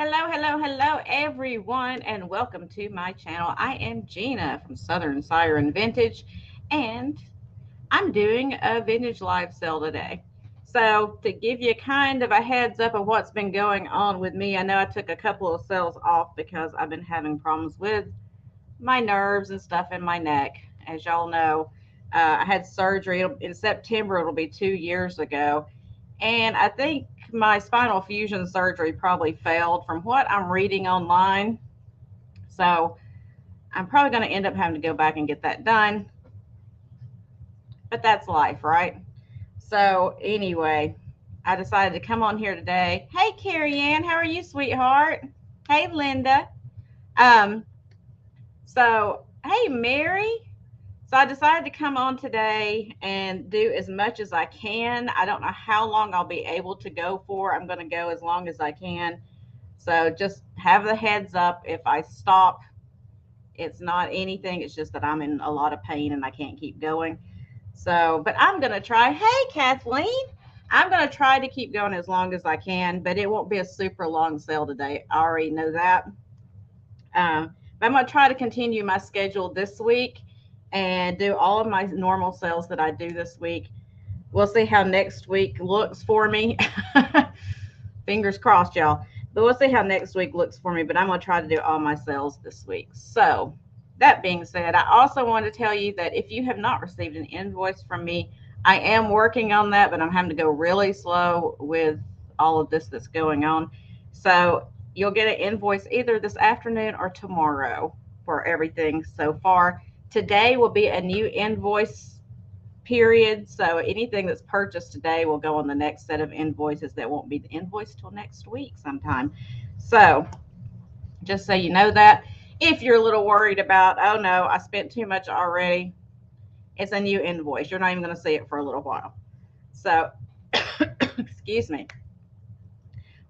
Hello, everyone, and welcome to my channel. I am Gina from Southern Siren Vintage, and I'm doing a vintage live sale today. So, to give you kind of a heads up of what's been going on with me, I know I took a couple of sales off because I've been having problems with my nerves and stuff in my neck. As y'all know, I had surgery in September, it'll be 2 years ago, and I think my spinal fusion surgery probably failed from what I'm reading online. So I'm probably going to end up having to go back and get that done. But that's life, right? So anyway, I decided to come on here today. Hey, Carrie Ann, how are you, sweetheart? Hey, Linda. Um, hey, Mary. So I decided to come on today and do as much as I can. I don't know how long I'll be able to go for. I'm going to go as long as I can. So just have the heads up. If I stop, it's not anything. It's just that I'm in a lot of pain and I can't keep going. So, but I'm going to try. Hey, Kathleen. I'm going to try to keep going as long as I can, but it won't be a super long sale today. I already know that. But I'm going to try to continue my schedule this week and do all of my normal sales that I do this week. We'll see how next week looks for me. Fingers crossed, y'all. But we'll see how next week looks for me. But I'm going to try to do all my sales this week. So, that being said, I also want to tell you that if you have not received an invoice from me, I am working on that, but I'm having to go really slow with all of this that's going on. So, you'll get an invoice either this afternoon or tomorrow for everything so far. Today will be a new invoice period. So anything that's purchased today will go on the next set of invoices that won't be the invoice till next week sometime. So just so you know that. If you're a little worried about, oh no, I spent too much already, it's a new invoice. You're not even going to see it for a little while. So, excuse me.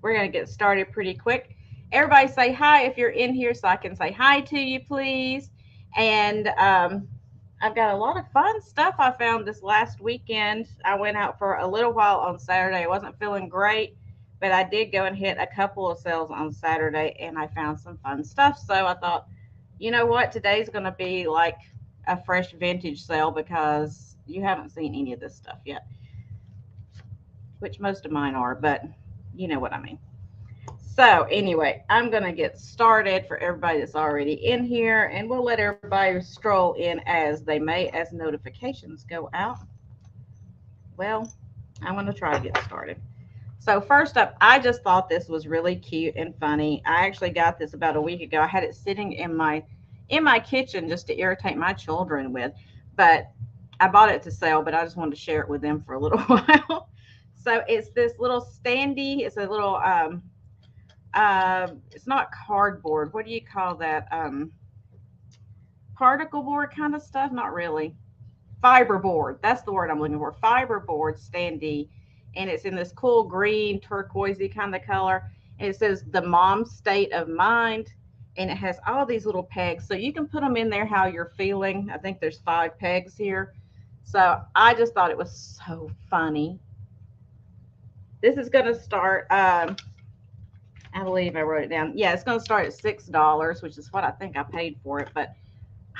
We're going to get started pretty quick. Everybody say hi if you're in here so I can say hi to you, please. And I've got a lot of fun stuff I found this last weekend. I went out for a little while on Saturday. I wasn't feeling great, but I did go and hit a couple of sales on Saturday and I found some fun stuff. So I thought, you know what? Today's going to be like a fresh vintage sale because you haven't seen any of this stuff yet, which most of mine are, but you know what I mean. So anyway, I'm going to get started for everybody that's already in here, and we'll let everybody stroll in as they may as notifications go out. Well, I'm going to try to get started. So first up, I just thought this was really cute and funny. I actually got this about a week ago. I had it sitting in my kitchen just to irritate my children with, but I bought it to sell, but I just wanted to share it with them for a little while. So it's this little standee. It's a little it's not cardboard. What do you call that? Particle board kind of stuff? Not really. Fiberboard. That's the word I'm looking for. Fiberboard standee. And it's in this cool green, turquoisey kind of color. And it says the mom state of mind. And it has all these little pegs. So you can put them in there how you're feeling. I think there's 5 pegs here. So I just thought it was so funny. This is going to start I believe I wrote it down. Yeah, it's going to start at $6, which is what I think I paid for it. But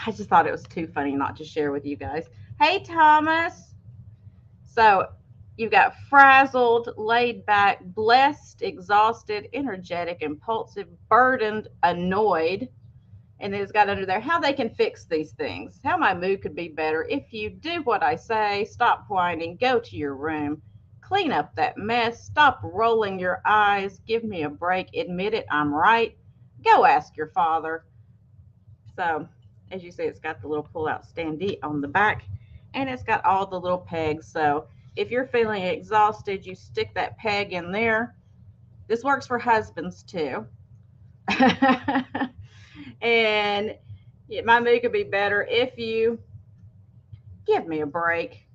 I just thought it was too funny not to share with you guys. Hey, Thomas. So you've got frazzled, laid back, blessed, exhausted, energetic, impulsive, burdened, annoyed. And then it's got under there how they can fix these things. How my mood could be better if you do what I say, stop whining, go to your room. Clean up that mess. Stop rolling your eyes. Give me a break. Admit it. I'm right. Go ask your father. So, as you see, it's got the little pull-out standee on the back, and it's got all the little pegs. So, if you're feeling exhausted, you stick that peg in there. This works for husbands too. And my mood could be better if you give me a break.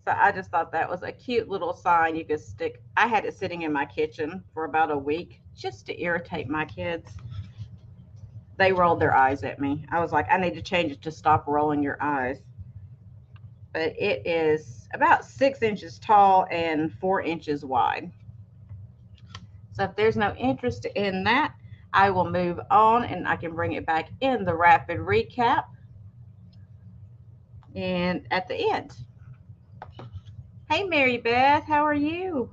So I just thought that was a cute little sign you could stick. I had it sitting in my kitchen for about a week just to irritate my kids. They rolled their eyes at me. I was like, I need to change it to stop rolling your eyes. But it is about 6 inches tall and 4 inches wide. So if there's no interest in that, I will move on and I can bring it back in the rapid recap and at the end. Hey, Mary Beth, how are you?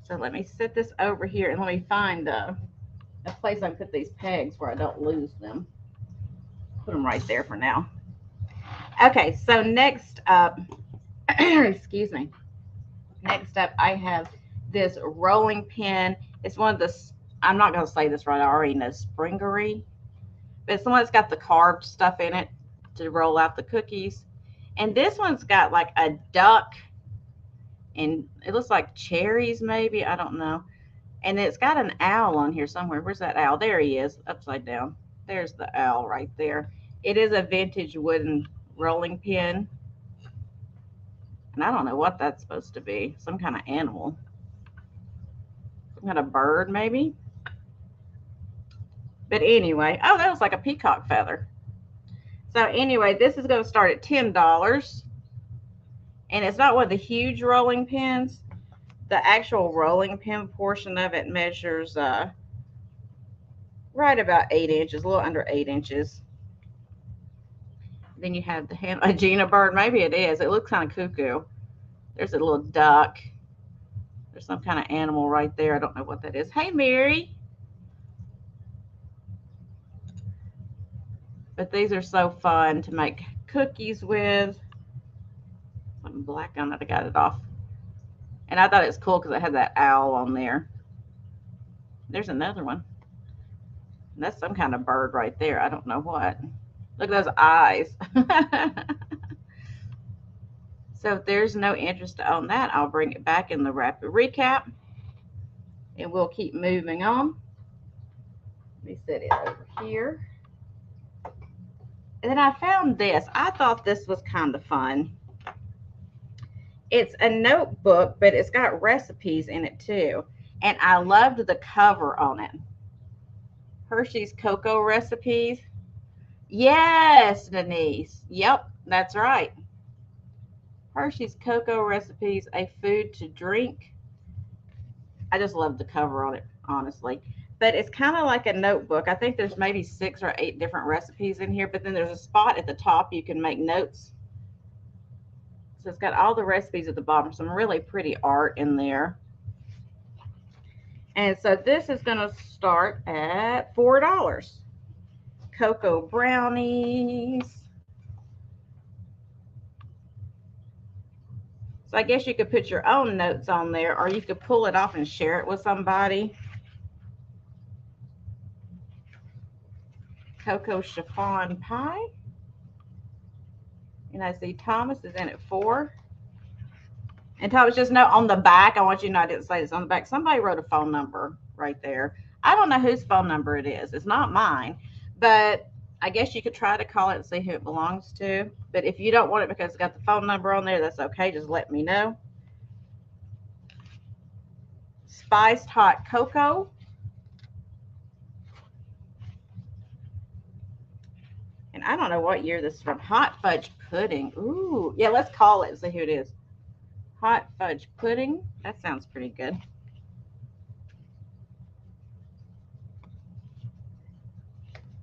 So let me set this over here and let me find a place I can put these pegs where I don't lose them. Put them right there for now. Okay, so next up, excuse me. Next up, I have this rolling pin. It's one of the, I'm not going to say this right, I already know, springery. But it's the one that's got the carved stuff in it to roll out the cookies. And this one's got like a duck and it looks like cherries maybe, I don't know. And it's got an owl on here somewhere. Where's that owl? There he is, upside down. There's the owl right there. It is a vintage wooden rolling pin. And I don't know what that's supposed to be. Some kind of animal. Some kind of bird maybe. But anyway, oh, that was like a peacock feather. So anyway, this is going to start at $10. And it's not one of the huge rolling pins. The actual rolling pin portion of it measures right about 8 inches, a little under 8 inches. Then you have the hand, a Gina bird, maybe it is. It looks kind of cuckoo. There's a little duck. There's some kind of animal right there. I don't know what that is. Hey, Mary. But these are so fun to make cookies with. Something black on it. I got it off. And I thought it was cool because it had that owl on there. There's another one. That's some kind of bird right there. I don't know what. Look at those eyes. So if there's no interest to own that, I'll bring it back in the rapid recap. And we'll keep moving on. Let me set it over here. And then I found this. I thought this was kind of fun. It's a notebook, but it's got recipes in it too. And I loved the cover on it. Hershey's Cocoa Recipes. Yes, Denise. Yep, that's right. Hershey's Cocoa Recipes, a food to drink. I just love the cover on it, honestly. But it's kind of like a notebook. I think there's maybe 6 or 8 different recipes in here, but then there's a spot at the top you can make notes. So it's got all the recipes at the bottom, some really pretty art in there. And so this is going to start at $4. Cocoa brownies. So I guess you could put your own notes on there, or you could pull it off and share it with somebody. Cocoa chiffon pie. And I see Thomas is in at 4. And Thomas, just note on the back, I want you to know I didn't say this on the back. Somebody wrote a phone number right there. I don't know whose phone number it is. It's not mine. But I guess you could try to call it and see who it belongs to. But if you don't want it because it's got the phone number on there, that's okay. Just let me know. Spiced hot cocoa. And I don't know what year this is from. Hot fudge pudding. Ooh. Yeah, let's call it and see who it is. Hot fudge pudding. That sounds pretty good.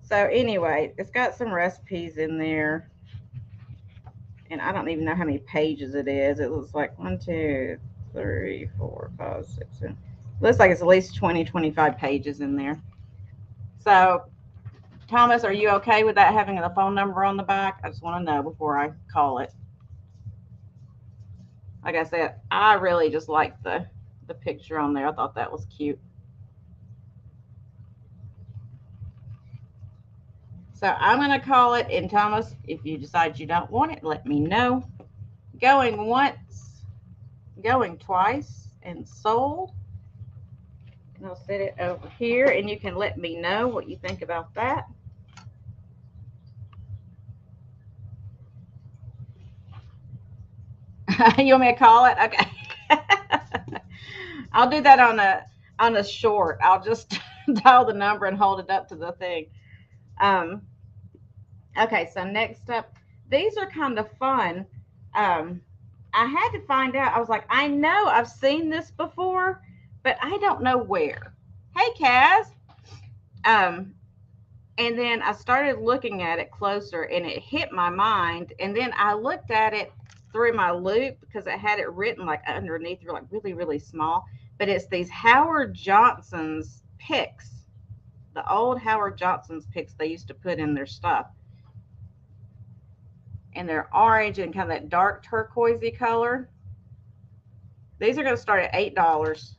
So anyway, it's got some recipes in there. And I don't even know how many pages it is. It looks like 1, 2, 3, 4, 5, 6, 7. Looks like it's at least 20, 25 pages in there. So, Thomas, are you okay with that having the phone number on the back? I just want to know before I call it. Like I said, I really just like the picture on there. I thought that was cute. So I'm going to call it. And Thomas, if you decide you don't want it, let me know. Going once, going twice, and sold. And I'll set it over here, and you can let me know what you think about that. You want me to call it? Okay. I'll do that on a short. I'll just dial the number and hold it up to the thing. Okay, so next up, these are kind of fun. I had to find out. I was like, I know I've seen this before, but I don't know where. Hey, Kaz. Um, and then I started looking at it closer and it hit my mind. And then I looked at it through my loop because it had it written like underneath, like really, really small. But it's these Howard Johnson's picks, the old Howard Johnson's picks they used to put in their stuff. And they're orange and kind of that dark turquoisey color. These are going to start at $8.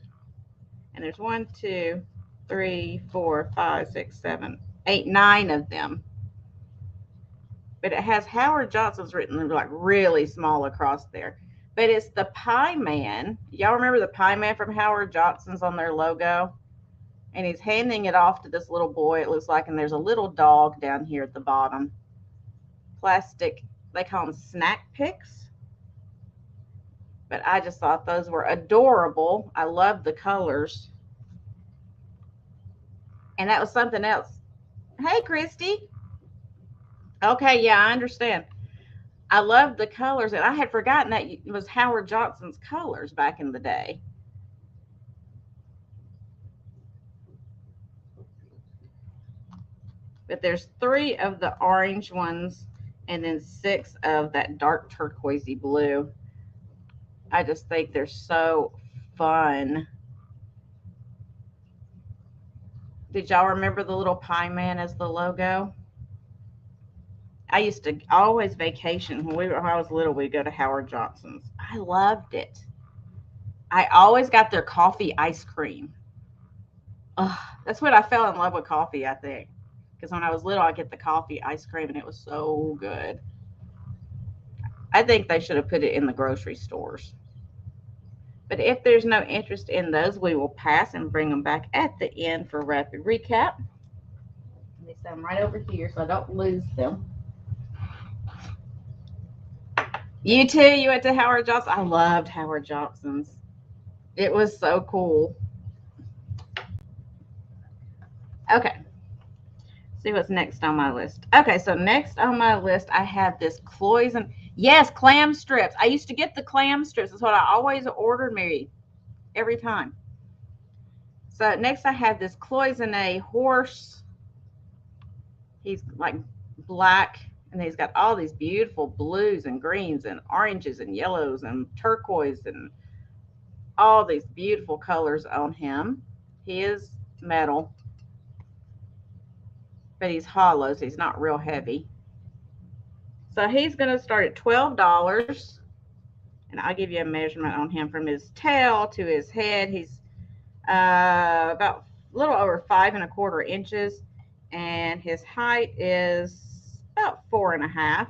And there's 1, 2, 3, 4, 5, 6, 7, 8, 9 of them. But it has Howard Johnson's written like really small across there. But it's the Pie Man. Y'all remember the Pie Man from Howard Johnson's on their logo? And he's handing it off to this little boy, it looks like, and there's a little dog down here at the bottom. Plastic, they call them snack picks. But I just thought those were adorable. I love the colors. And that was something else. Hey, Christy. Okay, yeah, I understand. I love the colors, and I had forgotten that it was Howard Johnson's colors back in the day. But there's 3 of the orange ones and then 6 of that dark turquoisey blue. I just think they're so fun. Did y'all remember the little pie man as the logo? I used to always vacation when I was little. We'd go to Howard Johnson's. I loved it. I always got their coffee ice cream. Ugh, that's when I fell in love with coffee, I think. Because when I was little, I'd get the coffee ice cream, and it was so good. I think they should have put it in the grocery stores. But if there's no interest in those, we will pass and bring them back at the end for rapid recap. Let me set them right over here so I don't lose them. You too? You went to Howard Johnson? I loved Howard Johnson's. It was so cool. Okay. See what's next on my list. Okay, so next on my list, I have this cloisonne. Yes, clam strips. I used to get the clam strips. That's what I always ordered, Mary, every time. So next I have this cloisonne horse. He's like black, and he's got all these beautiful blues and greens and oranges and yellows and turquoise and all these beautiful colors on him. He is metal, but he's hollow, so he's not real heavy. So he's going to start at $12, and I'll give you a measurement on him from his tail to his head. He's about a little over 5¼ inches, and his height is about 4½.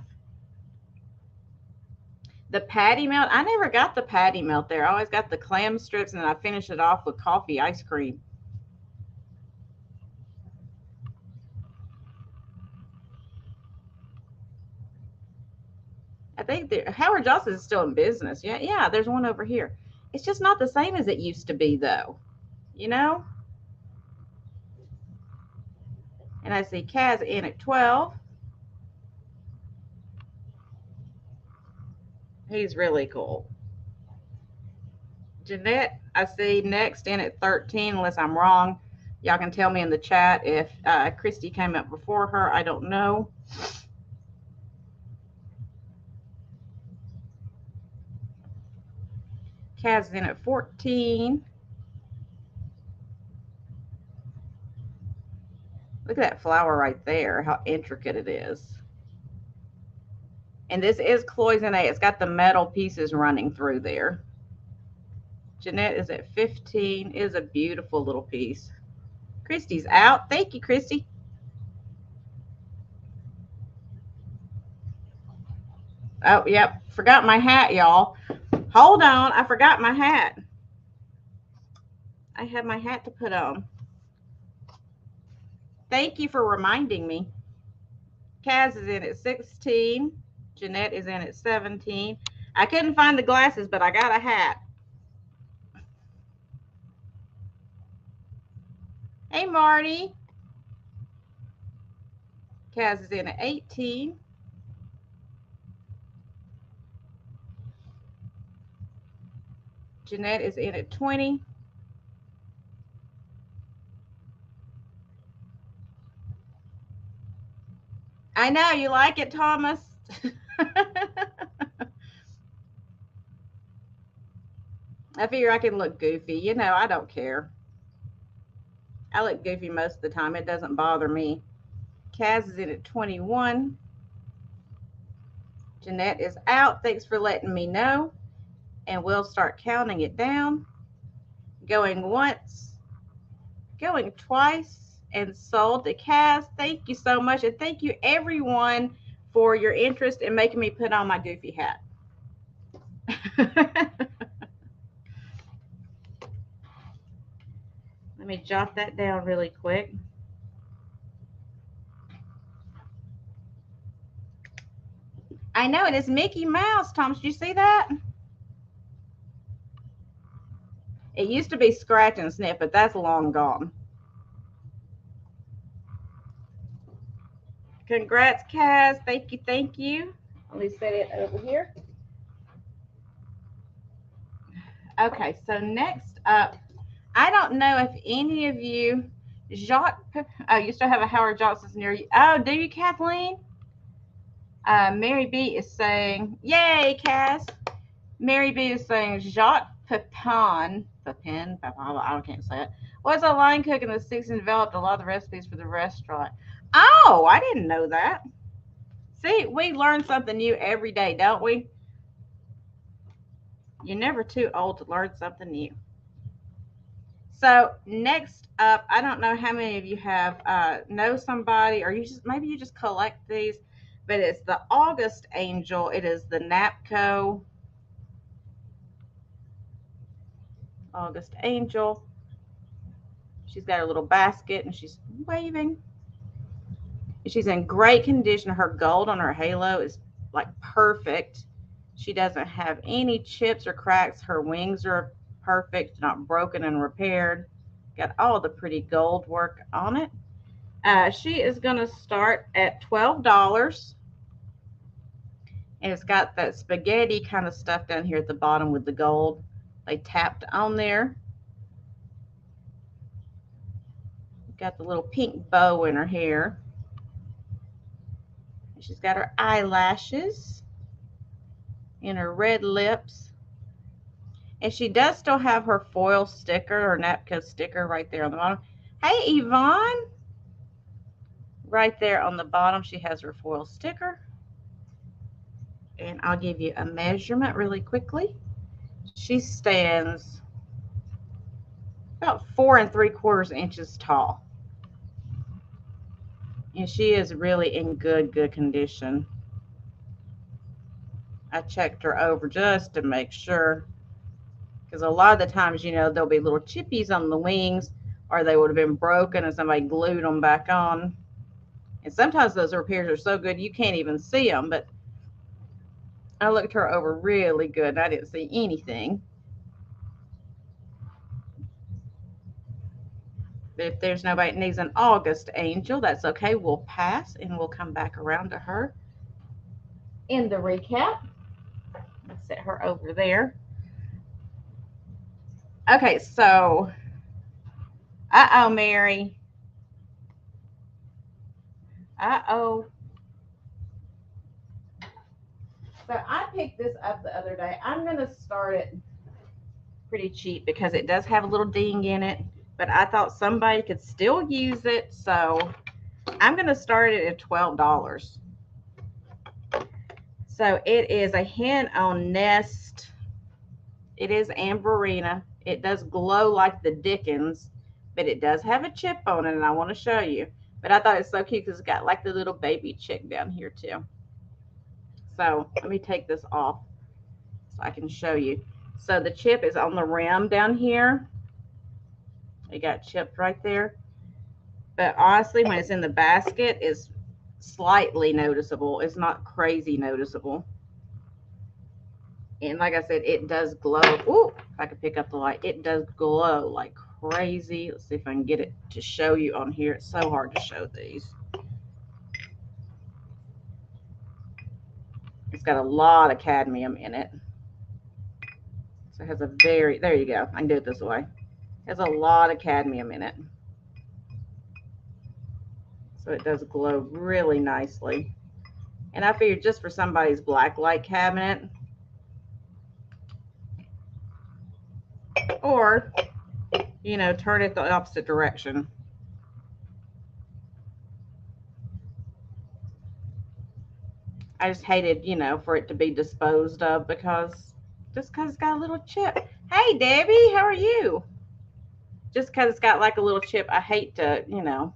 The patty melt, I never got the patty melt there. I always got the clam strips, and then I finish it off with coffee ice cream. I think Howard Johnson is still in business. Yeah, there's one over here. It's just not the same as it used to be, though. You know? And I see Kaz in at 12. He's really cool. Jeanette, I see next in at 13, unless I'm wrong. Y'all can tell me in the chat if Christy came up before her. I don't know. Kaz is in at 14. Look at that flower right there, how intricate it is. And this is cloisonne. It's got the metal pieces running through there. Jeanette is at 15. It is a beautiful little piece. Christy's out. Thank you, Christy. Oh, yep. Forgot my hat, y'all. Hold on. I forgot my hat. I have my hat to put on. Thank you for reminding me. Kaz is in at 16. Jeanette is in at 17. I couldn't find the glasses, but I got a hat. Hey, Marty. Kaz is in at 18. Jeanette is in at 20. I know you like it, Thomas. I figure I can look goofy. You know, I don't care. I look goofy most of the time. It doesn't bother me. Kaz is in at 21. Jeanette is out. Thanks for letting me know. And we'll start counting it down. Going once, going twice, and sold to Kaz. Thank you so much. And thank you, everyone, for your interest in making me put on my goofy hat. Let me jot that down really quick. I know it is Mickey Mouse, Tom. Did you see that? It used to be Scratch and Sniff, but that's long gone. Congrats, Kaz. Thank you, thank you. Let me set it over here. Okay, so next up, I don't know if any of you, Jacques, oh, you still have a Howard Johnson's near you. Oh, do you, Kathleen? Mary B is saying, yay, Kaz. Mary B is saying Jacques Pepin, I can't say it, was a line cook in the 60s and developed a lot of the recipes for the restaurant. Oh, I didn't know that. See, we learn something new every day, don't we? You're never too old to learn something new. So next up, I don't know how many of you have know somebody, or you just maybe you just collect these, but it's the August Angel. It is the napco August Angel. She's got her little basket and she's waving. She's in great condition. Her gold on her halo is like perfect. She doesn't have any chips or cracks. Her wings are perfect, not broken and repaired. Got all the pretty gold work on it. She is going to start at $12. And it's got that spaghetti kind of stuff down here at the bottom with the gold. They tapped on there. Got the little pink bow in her hair. She's got her eyelashes and her red lips. And she does still have her foil sticker or napco sticker right there on the bottom. Hey, Yvonne. Right there on the bottom, she has her foil sticker. And I'll give you a measurement really quickly. She stands about 4 3/4 inches tall. And she is really in good condition. I checked her over just to make sure, because a lot of the times, you know, there'll be little chippies on the wings, or they would have been broken and somebody glued them back on. And sometimes those repairs are so good you can't even see them, but I looked her over really good and I didn't see anything. But if there's nobody that needs an August Angel, that's okay. We'll pass and we'll come back around to her in the recap. Let's set her over there. Okay, so, uh-oh, Mary. Uh-oh. So I picked this up the other day. I'm going to start it pretty cheap because it does have a little ding in it, but I thought somebody could still use it, so I'm going to start it at $12. So it is a hen on nest. It is Amberina. It does glow like the Dickens, but it does have a chip on it, and I want to show you. But I thought it's so cute because it's got like the little baby chick down here too. So let me take this off so I can show you. So the chip is on the rim down here. It got chipped right there. But honestly, when it's in the basket, it's slightly noticeable. It's not crazy noticeable. And like I said, it does glow. Ooh, if I could pick up the light, it does glow like crazy. Let's see if I can get it to show you on here. It's so hard to show these. It's got a lot of cadmium in it. So it has a very, there you go. I can do it this way. It has a lot of cadmium in it. So it does glow really nicely. And I figured just for somebody's black light cabinet, or, you know, turn it the opposite direction. I just hated, you know, for it to be disposed of just because it's got a little chip. Hey, Debbie, how are you? Just because it's got like a little chip, I hate to, you know,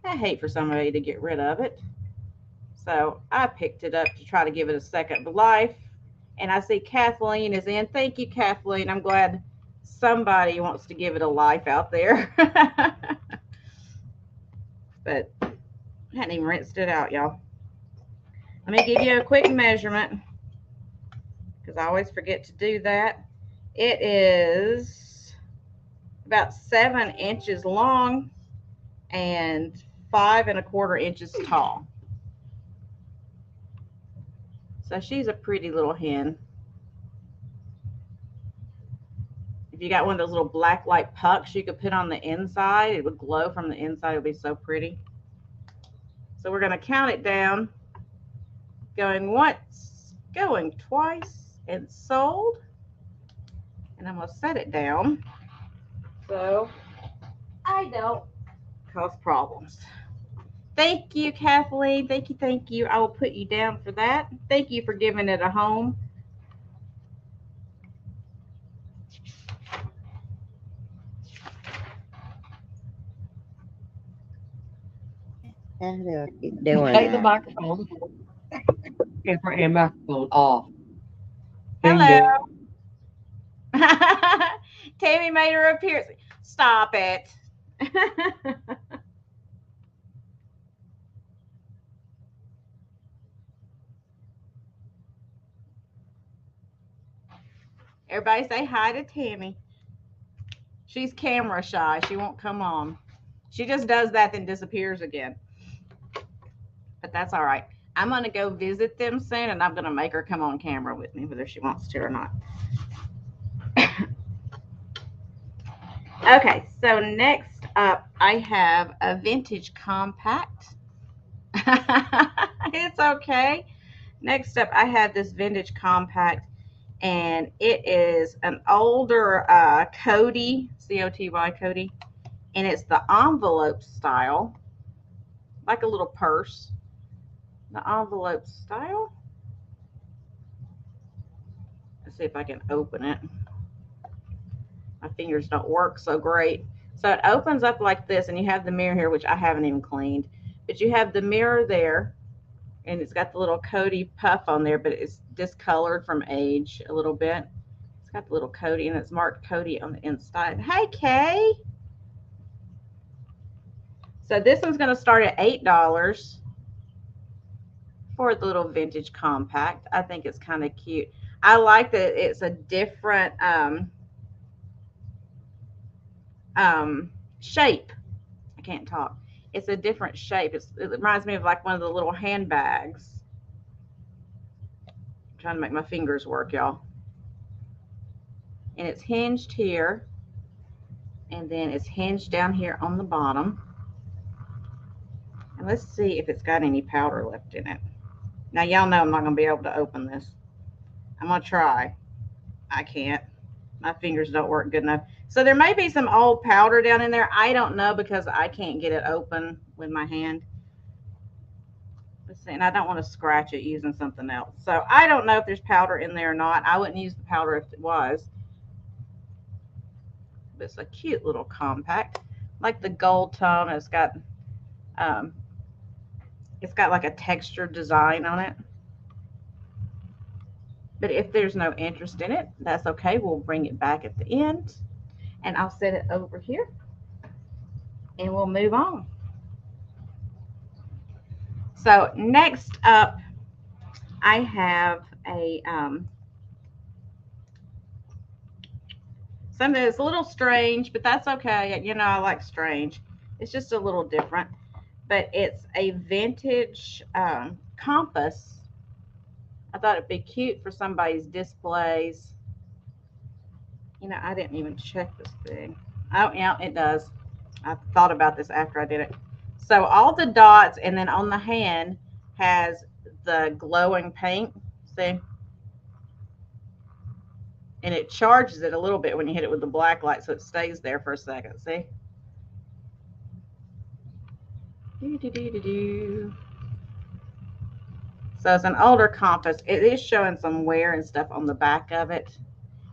I hate for somebody to get rid of it. So I picked it up to try to give it a second life. And I see Kathleen is in. Thank you, Kathleen. I'm glad somebody wants to give it a life out there. But I hadn't even rinsed it out, y'all. Let me give you a quick measurement because I always forget to do that. It is about 7 inches long and 5¼ inches tall. So she's a pretty little hen. If you got one of those little black light pucks you could put on the inside, it would glow from the inside. It would be so pretty. So we're going to count it down. Going once, going twice, and sold. And I'm going to set it down so I don't cause problems. Thank you, Kathleen. Thank you, thank you. I will put you down for that. Thank you for giving it a home. How do I keep doing Take the that? microphone and microphone off. Hello. Ding. Tammy made her appearance. Stop it. Everybody say hi to Tammy. She's camera shy. She won't come on. She just does that, then disappears again. But that's all right. I'm going to go visit them soon, and I'm going to make her come on camera with me, whether she wants to or not. Okay, so next up, I have a vintage compact. It's okay. Next up, I have this vintage compact, and it is an older Coty, C-O-T-Y, Coty, and it's the envelope style, like a little purse. The envelope style. Let's see if I can open it. My fingers don't work so great. So it opens up like this, and you have the mirror here, which I haven't even cleaned. But you have the mirror there, and it's got the little Coty puff on there, but it's discolored from age a little bit. It's got the little Coty, and it's marked Coty on the inside. Hey, Kay. So this one's going to start at $8 for the little vintage compact. I think it's kind of cute. I like that it's a different shape. I can't talk. It's a different shape. It reminds me of like one of the little handbags. I'm trying to make my fingers work, y'all. And it's hinged here, and then it's hinged down here on the bottom. And let's see if it's got any powder left in it. Now, y'all know I'm not going to be able to open this. I'm going to try. I can't. My fingers don't work good enough. So there may be some old powder down in there. I don't know because I can't get it open with my hand. Let's see. And I don't want to scratch it using something else. So I don't know if there's powder in there or not. I wouldn't use the powder if it was. But it's a cute little compact. Like the gold tone. It's got like a textured design on it. But if there's no interest in it, that's okay. We'll bring it back at the end, and I'll set it over here, and we'll move on. So next up, I have a something that's a little strange, but that's okay. You know, I like strange. It's just a little different, but it's a vintage compass. I thought it'd be cute for somebody's displays. You know, I didn't even check this thing. Oh, yeah, it does. I thought about this after I did it. So all the dots, and then on the hand has the glowing paint. See? And it charges it a little bit when you hit it with the black light, so it stays there for a second. See? So it's an older compass. It is showing some wear and stuff on the back of it.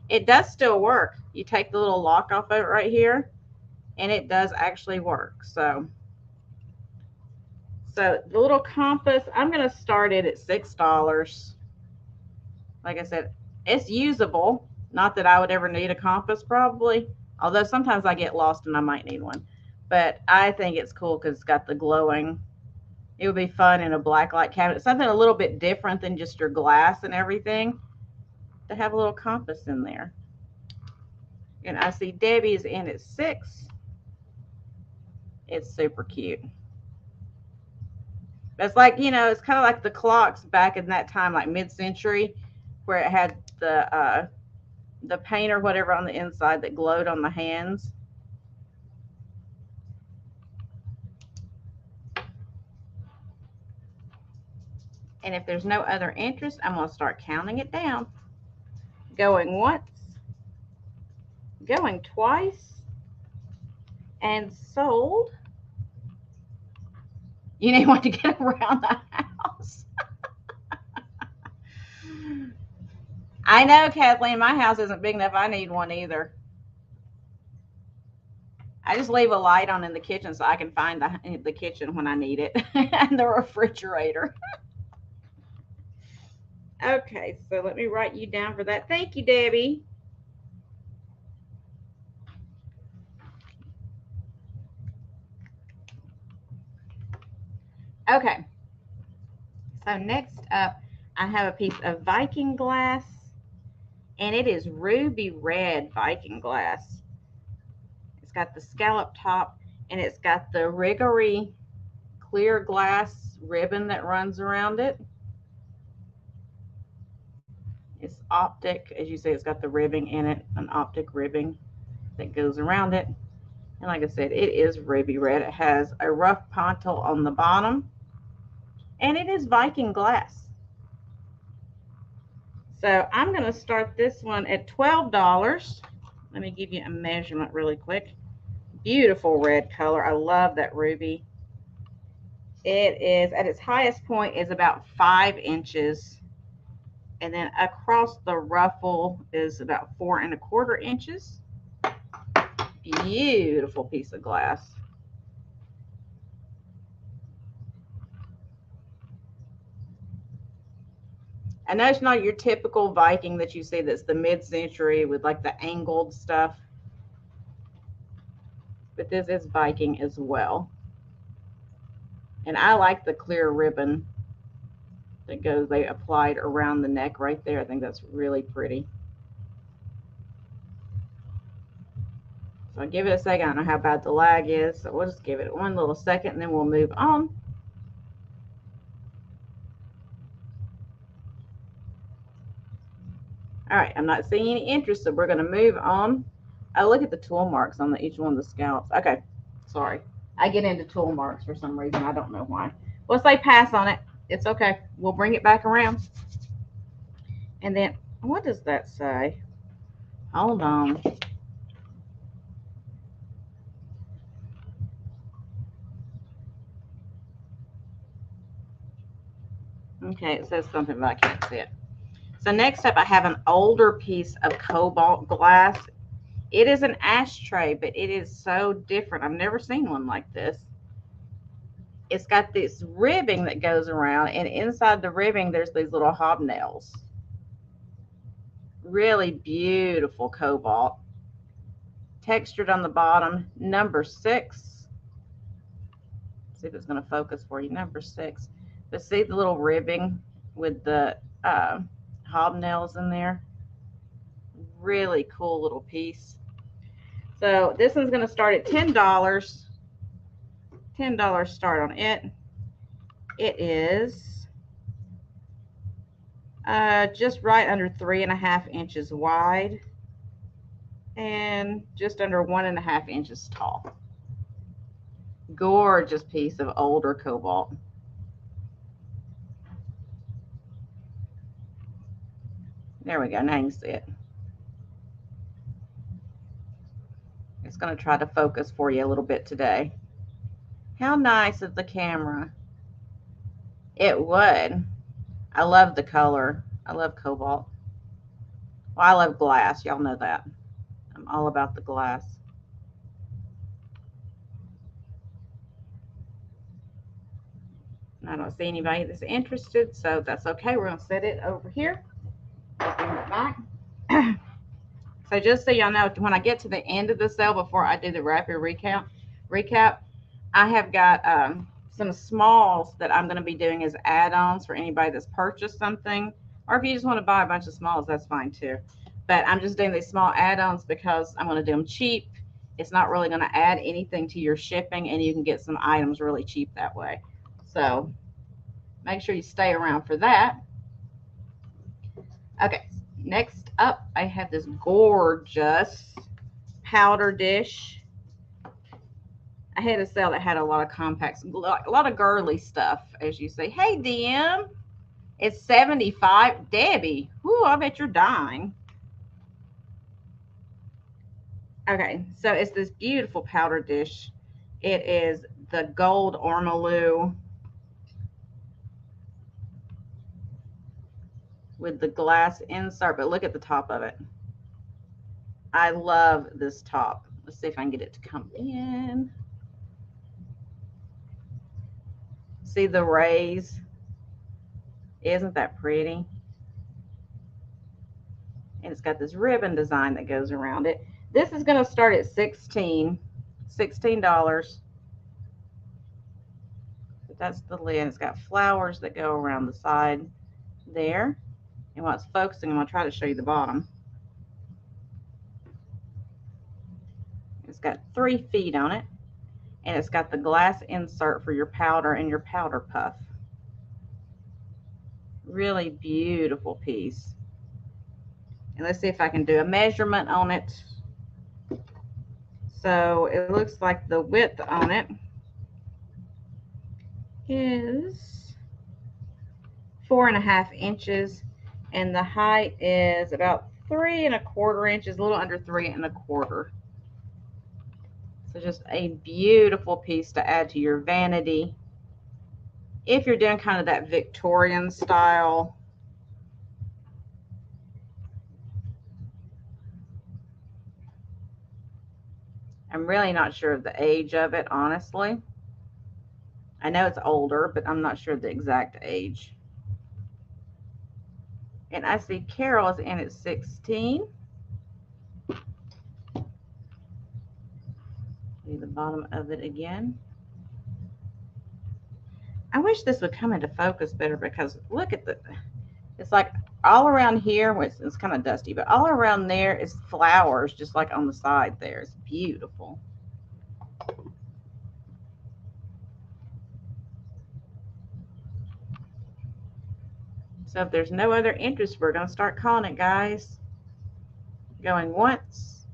It does still work. You take the little lock off of it right here, and it does actually work. So the little compass, I'm going to start it at $6. Like I said, it's usable. Not that I would ever need a compass probably, although sometimes I get lost and I might need one. But I think it's cool because it's got the glowing. It would be fun in a black light cabinet. Something a little bit different than just your glass and everything, to have a little compass in there. And I see Debbie's in at 6. It's super cute. It's like, you know, it's kind of like the clocks back in that time, like mid-century, where it had the paint or whatever on the inside that glowed on the hands. And if there's no other interest, I'm going to start counting it down. Going once, going twice, and sold. You need one to get around the house. I know, Kathleen, my house isn't big enough. I need one either. I just leave a light on in the kitchen so I can find the kitchen when I need it, and the refrigerator. Okay, so let me write you down for that. Thank you, Debbie. Okay, so next up, I have a piece of Viking glass, and it is ruby red Viking glass. It's got the scallop top, and it's got the Riggery clear glass ribbon that runs around it. It's optic, as you see, it's got the ribbing in it, an optic ribbing that goes around it. And like I said, it is ruby red. It has a rough pontil on the bottom, and it is Viking glass. So I'm going to start this one at $12. Let me give you a measurement really quick. Beautiful red color. I love that ruby. It is, at its highest point, is about 5 inches. And then across the ruffle is about 4¼ inches. Beautiful piece of glass. I know it's not your typical Viking that you see that's the mid-century with like the angled stuff, but this is Viking as well. And I like the clear ribbon that goes, they applied around the neck right there. I think that's really pretty. So I'll give it a second. I don't know how bad the lag is, so we'll just give it one little second and then we'll move on. All right, I'm not seeing any interest, so we're going to move on. Oh, look at the tool marks on each one of the scallops. Okay, sorry. I get into tool marks for some reason. I don't know why. We'll say pass on it. It's okay. We'll bring it back around. And then, what does that say? Hold on. Okay, it says something, but I can't see it. So next up, I have an older piece of cobalt glass. It is an ashtray, but it is so different. I've never seen one like this. It's got this ribbing that goes around, and inside the ribbing, there's these little hobnails. Really beautiful cobalt. Textured on the bottom, number 6. Let's see if it's going to focus for you. Number 6. But see the little ribbing with the hobnails in there? Really cool little piece. So this one's going to start at $10. $10 start on it. It is just right under 3½ inches wide and just under 1½ inches tall. Gorgeous piece of older cobalt. There we go. Now you can see it. It's going to try to focus for you a little bit today. How nice is the camera? It would. I love the color. I love cobalt. Well, I love glass. Y'all know that. I'm all about the glass. I don't see anybody that's interested, so that's okay. We're going to set it over here. Bring it back. So just so y'all know, when I get to the end of the sale, before I do the rapid recap, I have got some smalls that I'm going to be doing as add-ons for anybody that's purchased something, or if you just want to buy a bunch of smalls, that's fine too. But I'm just doing these small add-ons because I'm going to do them cheap. It's not really going to add anything to your shipping, and you can get some items really cheap that way. So make sure you stay around for that. Okay, next up, I have this gorgeous powder dish. I had a sale that had a lot of compacts, a lot of girly stuff, as you say. Hey, DM, it's 75. Debbie, whoo, I bet you're dying. Okay, so it's this beautiful powder dish. It is the gold ormolu with the glass insert, but look at the top of it. I love this top. Let's see if I can get it to come in. See the rays? Isn't that pretty? And it's got this ribbon design that goes around it. This is going to start at $16. But that's the lid. It's got flowers that go around the side there. And while it's focusing, I'm going to try to show you the bottom. It's got 3 feet on it. And it's got the glass insert for your powder and your powder puff. Really beautiful piece. And let's see if I can do a measurement on it. So it looks like the width on it is 4.5 inches, and the height is about 3¼ inches, a little under 3¼ inches. So just a beautiful piece to add to your vanity. If you're doing kind of that Victorian style, I'm really not sure of the age of it, honestly. I know it's older, but I'm not sure the exact age. And I see Carol is in at 16. See the bottom of it again. I wish this would come into focus better, because look at it's like all around here, it's kind of dusty, but all around there is flowers, just like on the side there. It's beautiful. So if there's no other interest, we're going to start calling it, guys. Going once,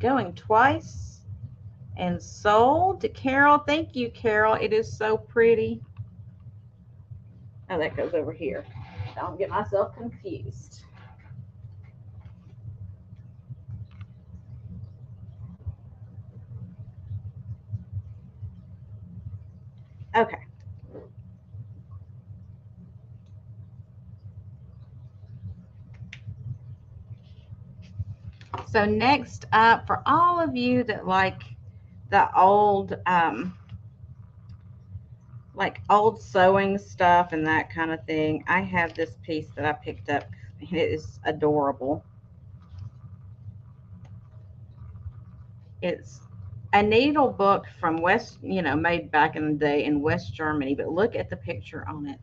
going twice, and sold to Carol. Thank you, Carol. It is so pretty. Oh, that goes over here. Don't get myself confused. Okay. So next up, for all of you that like the old like old sewing stuff and that kind of thing, I have this piece that I picked up. It is adorable. It's a needle book from West, made back in the day in West Germany, but look at the picture on it.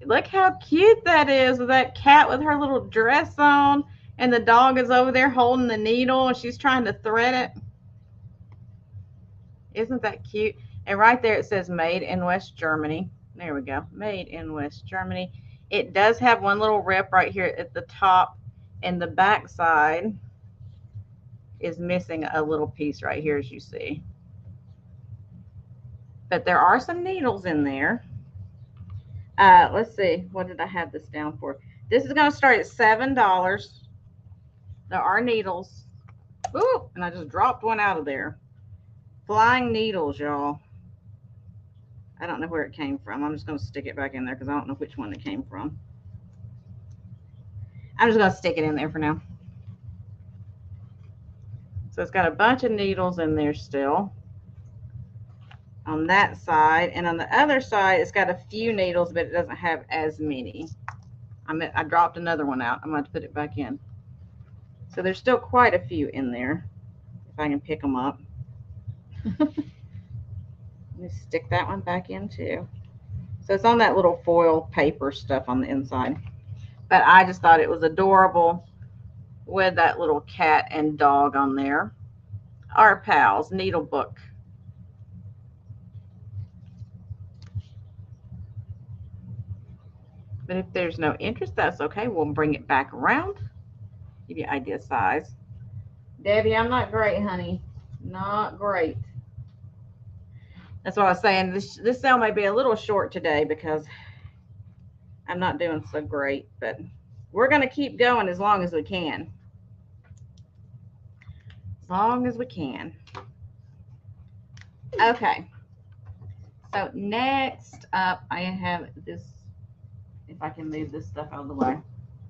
Look how cute that is, with that cat with her little dress on, and the dog is over there holding the needle and she's trying to thread it. Isn't that cute? And right there it says made in West Germany. There we go. Made in West Germany. It does have one little rip right here at the top, and the back side is missing a little piece right here, as you see. But there are some needles in there. Let's see, what did I have this down for? This is going to start at $7. There are needles. Ooh, and I just dropped one out of there. Flying needles, y'all. I don't know where it came from. I'm just going to stick it back in there because I don't know which one it came from. I'm just going to stick it in there for now. So it's got a bunch of needles in there still on that side. And on the other side, it's got a few needles, but it doesn't have as many. I dropped another one out. I'm going to put it back in. So there's still quite a few in there, if I can pick them up. Let me stick that one back in too. So it's on that little foil paper stuff on the inside. But I just thought it was adorable with that little cat and dog on there. Our pals, needle book. But if there's no interest, that's okay. We'll bring it back around. Give you idea size. Debbie, I'm not great, honey. Not great. That's what I was saying. This sale may be a little short today because I'm not doing so great, but we're going to keep going as long as we can. As long as we can. Okay. So next up, I have this, if I can move this stuff out of the way.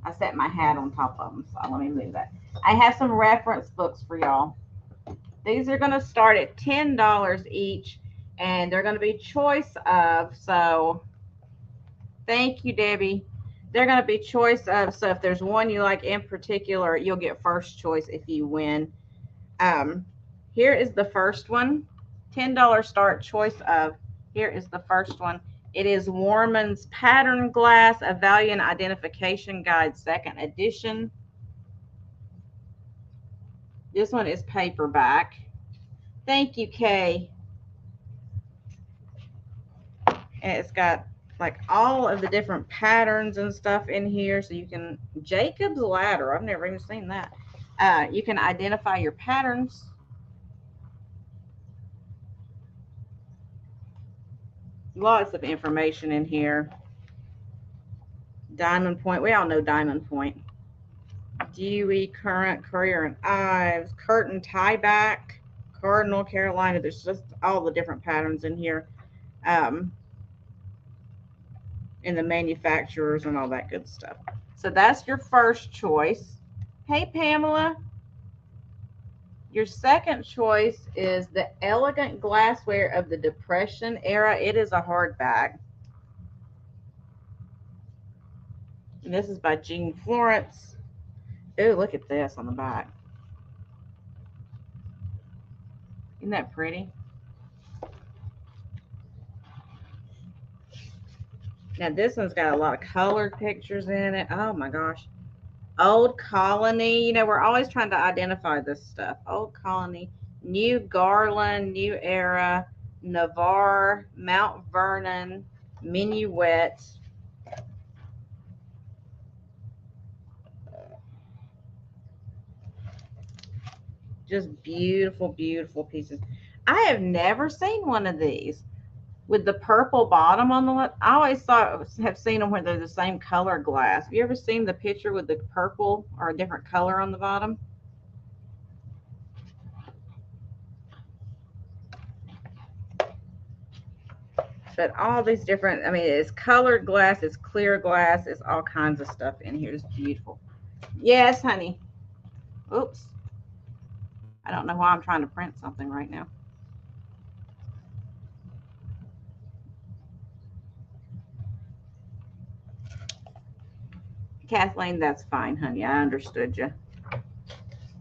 I set my hat on top of them, so let me move that. I have some reference books for y'all. These are going to start at $10 each, and they're going to be choice of, so thank you, Debbie. They're going to be choice of, so if there's one you like in particular, you'll get first choice if you win. Here is the first one, $10 start, choice of. Here is the first one. It is Warman's Pattern Glass, A Value and Identification Guide, 2nd edition. This one is paperback. Thank you, Kay. And it's got like all of the different patterns and stuff in here. So you can, Jacob's Ladder, I've never even seen that. You can identify your patterns. Lots of information in here. Diamond Point, we all know Diamond Point. Dewey, Current, Courier and Ives, Curtain Tie Back, Cardinal, Carolina. There's just all the different patterns in here. And the manufacturers and all that good stuff. So that's your first choice. Hey, Pamela. Your second choice is the Elegant Glassware of the Depression Era. It is a hardback. And this is by Jean Florence. Oh, look at this on the back. Isn't that pretty? Now this one's got a lot of colored pictures in it. Oh my gosh. Old Colony. You know, we're always trying to identify this stuff. Old Colony, New Garland, New Era, Navarre, Mount Vernon, Minuet. Just beautiful, beautiful pieces. I have never seen one of these with the purple bottom on the left. I always have seen them where they're the same color glass. Have you ever seen the picture with the purple or a different color on the bottom? But all these different, I mean, it's colored glass, it's clear glass, it's all kinds of stuff in here. It's beautiful. Yes, honey. Oops. I don't know why I'm trying to print something right now. Kathleen, that's fine, honey. I understood you.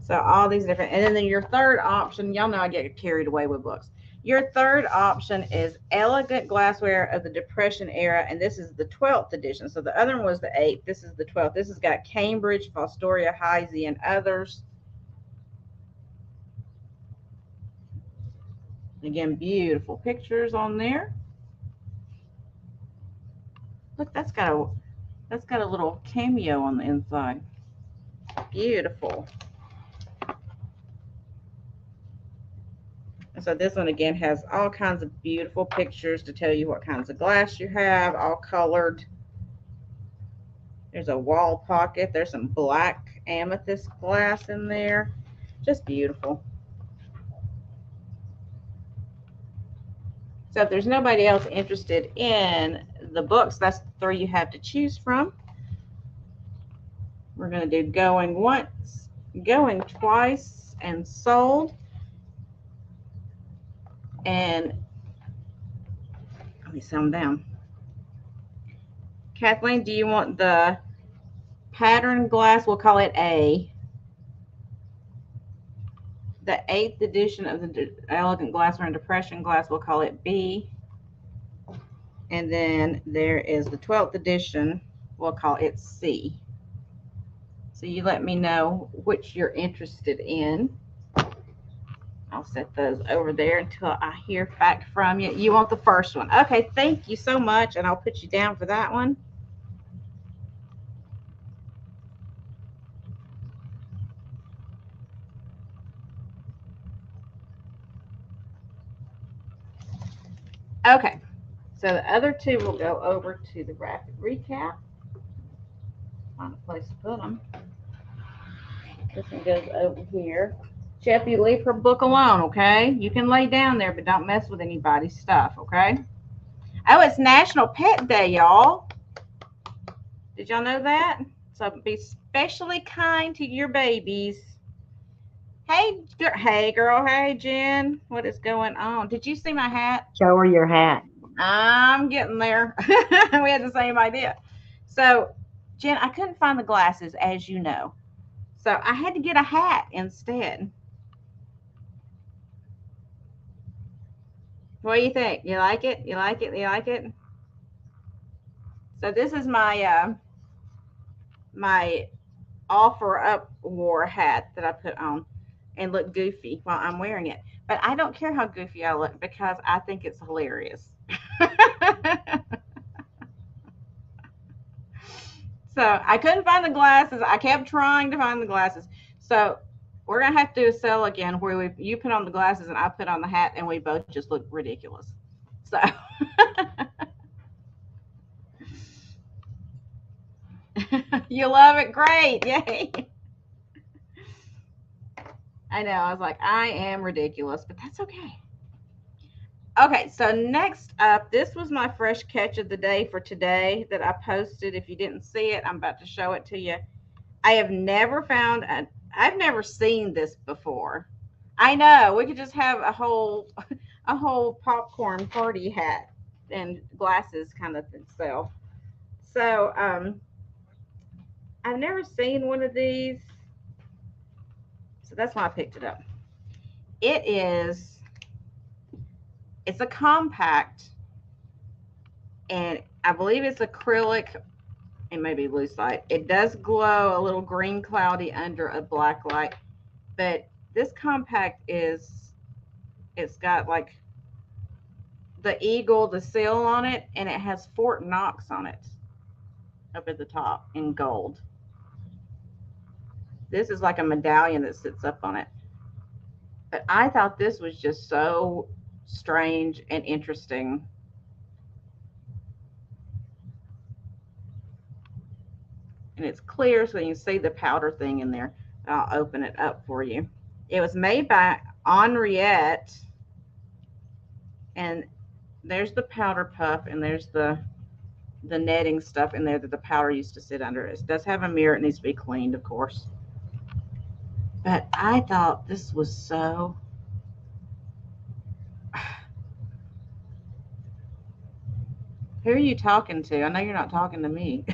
So all these different, and then your third option, y'all know I get carried away with books. Your third option is Elegant Glassware of the Depression Era, and this is the 12th edition. So the other one was the 8th. This is the 12th. This has got Cambridge, Fostoria, Heisey, and others. Again, beautiful pictures on there. Look, that's got a little cameo on the inside. Beautiful. So this one again has all kinds of beautiful pictures to tell you what kinds of glass you have, all colored. There's a wall pocket. There's some black amethyst glass in there. Just beautiful. So if there's nobody else interested in the books, that's the 3 you have to choose from. We're going to do Going Once, Going Twice, and Sold. And let me set them down. Kathleen, do you want the pattern glass? We'll call it A. The 8th edition of the Elegant Glassware and Depression glass, we'll call it B. And then there is the 12th edition, we'll call it C. So you let me know which you're interested in. I'll set those over there until I hear back from you. You want the first one. Okay, thank you so much, and I'll put you down for that one. Okay, so the other 2 will go over to the rapid recap. Find a place to put them. This one goes over here. Chef, you leave her book alone, okay? You can lay down there, but don't mess with anybody's stuff, okay? Oh, it's National Pet Day, y'all. Did y'all know that? So be especially kind to your babies. Hey, girl. Hey, Jen. What is going on? Did you see my hat? Show her your hat. I'm getting there. We had the same idea. So, Jen, I couldn't find the glasses, as you know. So I had to get a hat instead. What do you think? You like it? You like it? You like it? So this is my my offer up war hat that I put on and look goofy while I'm wearing it. But I don't care how goofy I look because I think it's hilarious. So I couldn't find the glasses. I kept trying to find the glasses. So we're gonna have to do a sale again where you put on the glasses and I put on the hat and we both just look ridiculous. So you love it, great, yay! I know. I was like, I am ridiculous, but that's okay. Okay, so next up, this was my fresh catch of the day for today that I posted. If you didn't see it, I'm about to show it to you. I have never found I've never seen this before. I know we could just have a whole popcorn party hat and glasses kind of itself. So I've never seen one of these, so that's why I picked it up. It's a compact, and I believe it's acrylic. It may be blue light. It does glow a little green cloudy under a black light, but this compact it's got like the eagle, the seal on it, and it has Fort Knox on it up at the top in gold. This is like a medallion that sits up on it. But I thought this was just so strange and interesting. And it's clear so you can see the powder thing in there. I'll open it up for you. It was made by Henriette. And there's the powder puff, and there's the netting stuff in there that the powder used to sit under. It does have a mirror. It needs to be cleaned, of course. But I thought this was so... Who are you talking to? I know you're not talking to me.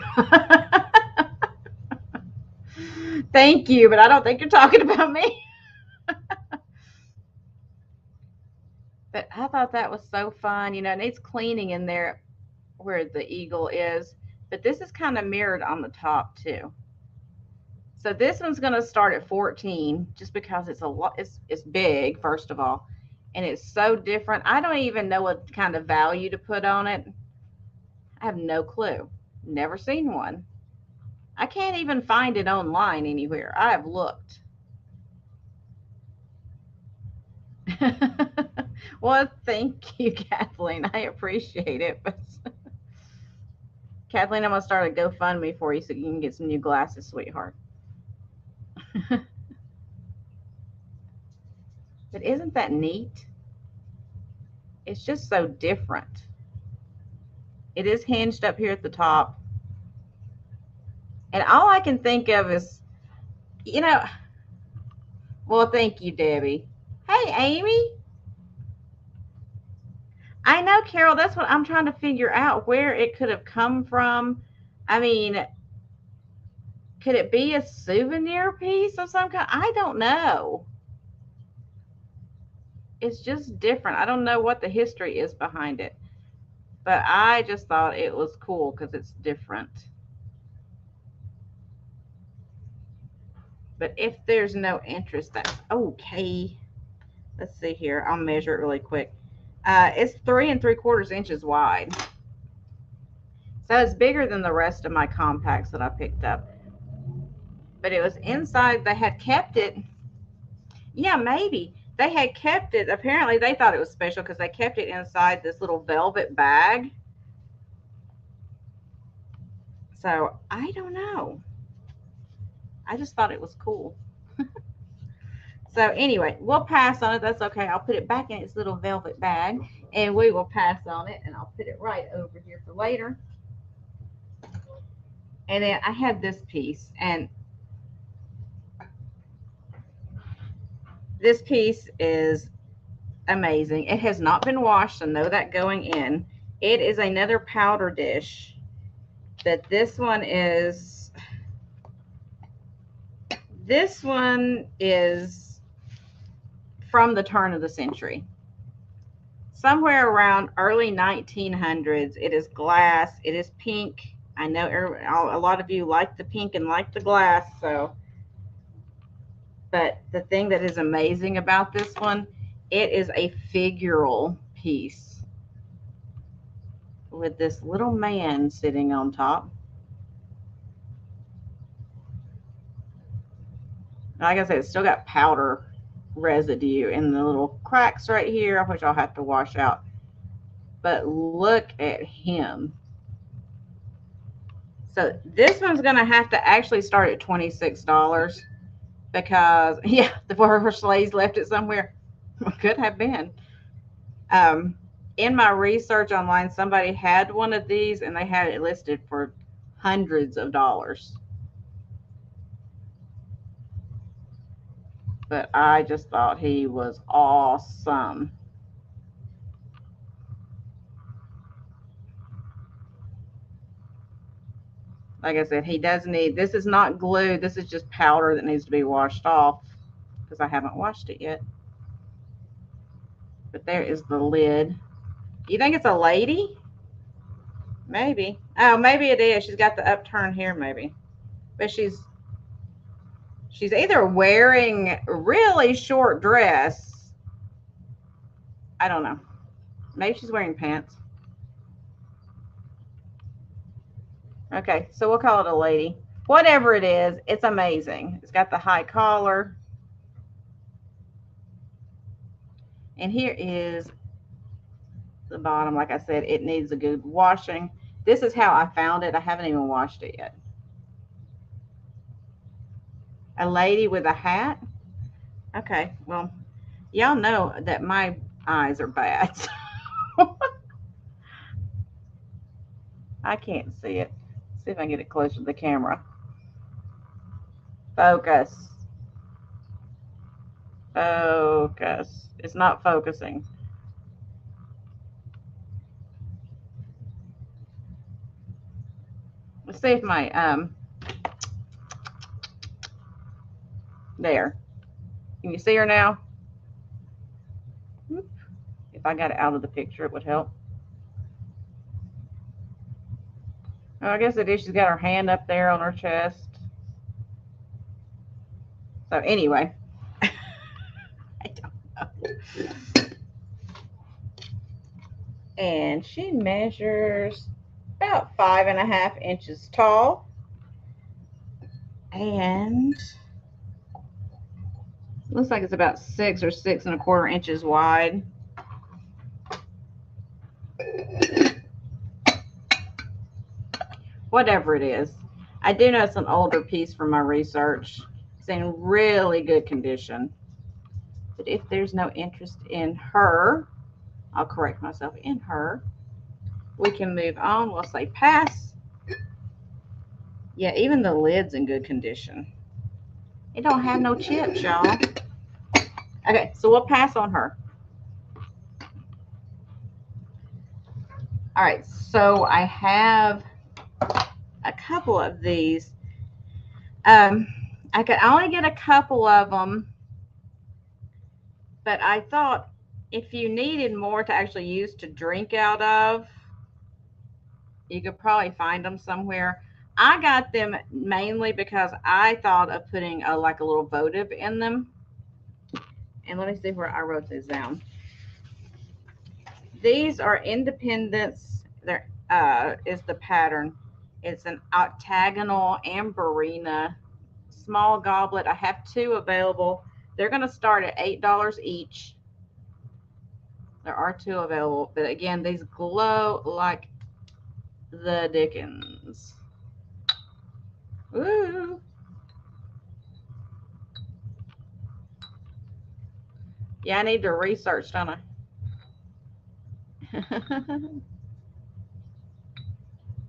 Thank you, but I don't think you're talking about me. But I thought that was so fun. You know, it needs cleaning in there where the eagle is. But this is kind of mirrored on the top too. So this one's going to start at 14 just because it's a lot. It's big, first of all, and it's so different. I don't even know what kind of value to put on it. I have no clue. Never seen one. I can't even find it online anywhere. I have looked. Well, thank you, Kathleen. I appreciate it. But Kathleen, I'm gonna start a GoFundMe for you so you can get some new glasses, sweetheart. But isn't that neat? It's just so different. It is hinged up here at the top. And all I can think of is, you know, well, thank you, Debbie. Hey, Amy. I know, Carol, that's what I'm trying to figure out where it could have come from. I mean, could it be a souvenir piece of some kind? I don't know. It's just different. I don't know what the history is behind it, but I just thought it was cool because it's different. But if there's no interest, that's okay. Let's see here. I'll measure it really quick. It's 3 3/4 inches wide. So it's bigger than the rest of my compacts that I picked up. But it was inside. They had kept it. Yeah, maybe. They had kept it. Apparently, they thought it was special because they kept it inside this little velvet bag. So I don't know. I just thought it was cool. So anyway, we'll pass on it. That's okay. I'll put it back in its little velvet bag and we will pass on it and I'll put it right over here for later. And then I had this piece, and this piece is amazing. It has not been washed, so know that going in. It is another powder dish, but this one is from the turn of the century. Somewhere around early 1900s. It is glass. It is pink. I know a lot of you like the pink and like the glass, so. But the thing that is amazing about this one, it is a figural piece with this little man sitting on top. Like I said, it's still got powder residue in the little cracks right here, which I'll have to wash out. But look at him. So this one's going to have to actually start at $26 because, yeah, the her slaves left it somewhere. Could have been. In my research online, somebody had one of these and they had it listed for hundreds of dollars. But I just thought he was awesome. Like I said, he does need, this is not glue. This is just powder that needs to be washed off because I haven't washed it yet. But there is the lid. You think it's a lady? Maybe. Oh, maybe it is. She's got the upturned hair, maybe. But she's either wearing a really short dress. I don't know. Maybe she's wearing pants. Okay, so we'll call it a lady. Whatever it is, it's amazing. It's got the high collar. And here is the bottom. Like I said, it needs a good washing. This is how I found it. I haven't even washed it yet. A lady with a hat. Okay, well, y'all know that my eyes are bad. I can't see it. Let's see if I can get it closer to the camera. Focus. Focus. It's not focusing. Let's see if my there. Can you see her now? If I got it out of the picture, it would help. Oh, I guess it is. She's got her hand up there on her chest. So anyway, I don't know. And she measures about 5.5 inches tall. And looks like it's about 6 or 6 1/4 inches wide. whatever it is. I do know it's an older piece from my research. It's in really good condition. But if there's no interest in her, I'll correct myself, in her, we can move on. We'll say pass. Yeah, even the lid's in good condition. It don't have no chips, y'all. Okay, so we'll pass on her. All right, so I have a couple of these. I could only get a couple of them, but I thought if you needed more to actually use to drink out of, you could probably find them somewhere. I got them mainly because I thought of putting like a little votive in them. And let me see where I wrote these down. These are Independence. There is the pattern. It's an octagonal amberina small goblet. I have two available. They're going to start at $8 each. There are two available, but again, these glow like the dickens. Ooh. Yeah, I need to research, don't I?